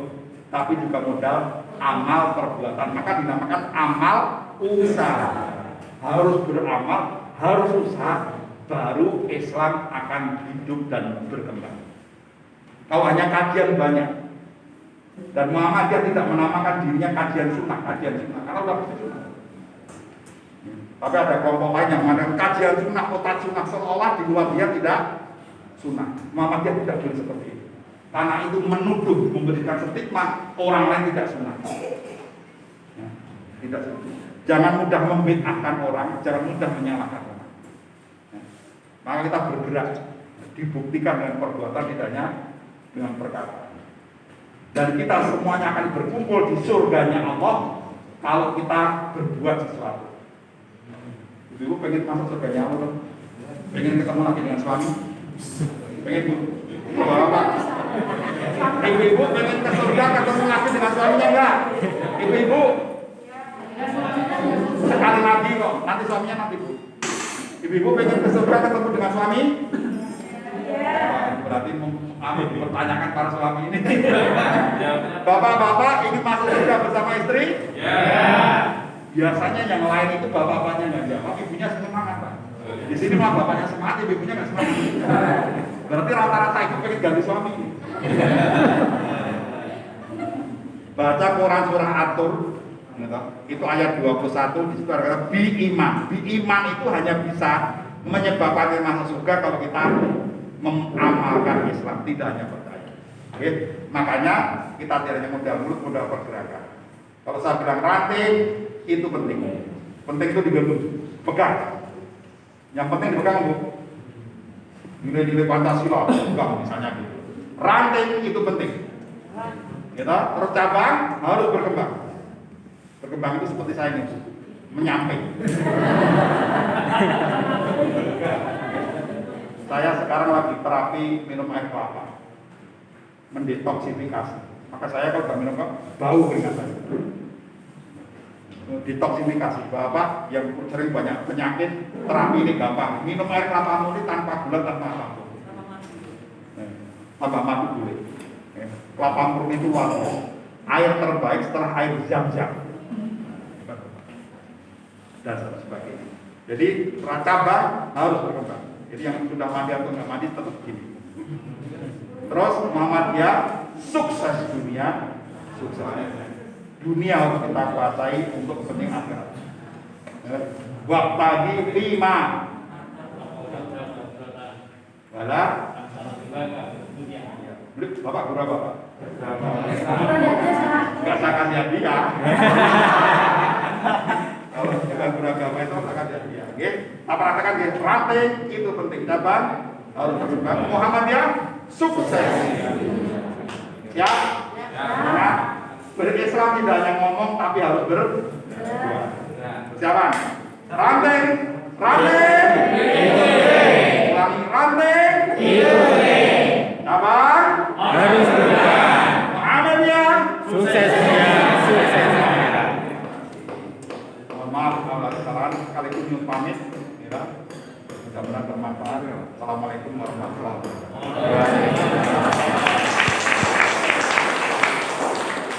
tapi juga modal amal perbuatan. Maka dinamakan amal usaha. Harus beramal, harus usaha, baru Islam akan hidup dan berkembang. Kalau hanya kajian banyak, dan Muhammadiyah tidak menamakan dirinya kajian sunnah, karena udah pasti sunnah. Tapi ada kelompok lain yang mengatakan kajian sunnah, otak sunnah, seolah di luar dia tidak sunnah. Muhammadiyah tidak boleh seperti itu. Karena itu menuduh, memberikan stigma orang lain tidak sunnah. Ya, tidak sunnah. Jangan mudah membid'ahkan orang, jangan mudah menyalahkan orang. Ya. Maka kita bergerak, dibuktikan dengan perbuatan, tidak hanya dengan perkataan. Dan kita semuanya akan berkumpul di surganya Allah kalau kita berbuat sesuatu. Ibu pengen masuk surganya Allah, pengen ketemu lagi dengan suami, pengen bu, bapak. Ibu pengen ke surga ketemu lagi dengan suaminya enggak? Ibu sekali lagi kok, nanti suaminya nanti bu. Ibu pengen ke surga ketemu dengan suami? Berarti mempertanyakan para suami ini. Bapak-bapak ingin masuk surga bersama istri? Ya. Biasanya yang lain itu bapak-bapaknya nggak jawab, ibunya semangat Pak. Di sini mah bapaknya semangat, ibunya nggak semangat. Berarti rata-rata ibu pengen ganti suami. Baca Quran surah At-Tur, itu ayat 21 di situ ada bi-iman. Bi-iman itu hanya bisa menyebabkan kita masuk surga kalau kita mengamalkan Islam, tidak hanya percaya. Oke, makanya kita tidak hanya modal mulut, modal pergerakan. Kalau saya bilang ranting itu penting. Penting itu digenggam, pegang. Yang penting dipegang bu. Nilai-nilai Pancasila, pegang misalnya gitu. Ranting itu penting. Kita terus cabang harus berkembang. Berkembang itu seperti saya ini, menyamping. Saya sekarang lagi terapi minum air kelapa, mendetoksifikasi. Maka saya kalau nggak minum kelapa, bau keringat saya. Detoksifikasi. Bapak yang sering banyak penyakit, terapi ini gampang. Minum air kelapa murni tanpa gula, tanpa apapun. Tambah madu boleh. Kelapa murni itu wangi. Air terbaik setelah air zam-zam. Dan sebagainya. Jadi cabang harus berkembang. Jadi yang sudah mandi atau nggak mandi tetap gini. Terus Muhammadiyah sukses dunia, sukses dunia harus kita kuasai untuk kepentingan akhirat. Waqtagi 5 wala Bapak berapa Pak? Enggak sakan ya dia. Kalau bukan beragama itu akan jadi dia. Oke? Apa katakan dia ranting itu penting. Cabang harus berkembang. Muhammadiyah sukses. Ya? Ya. Berislam tidak hanya ngomong tapi harus berbuat. Siapa? Ranting, ranting. Ulangi ranting. Cabang harus bergerak. Muhammadiyah Sukses dunia, sukses akhirat. Mohon maaf kalau ada kesalahan, sekaligus nyuruh pamit. Ya, mudah-mudahan bermanfaat. Assalamualaikum warahmatullahi wabarakatuh.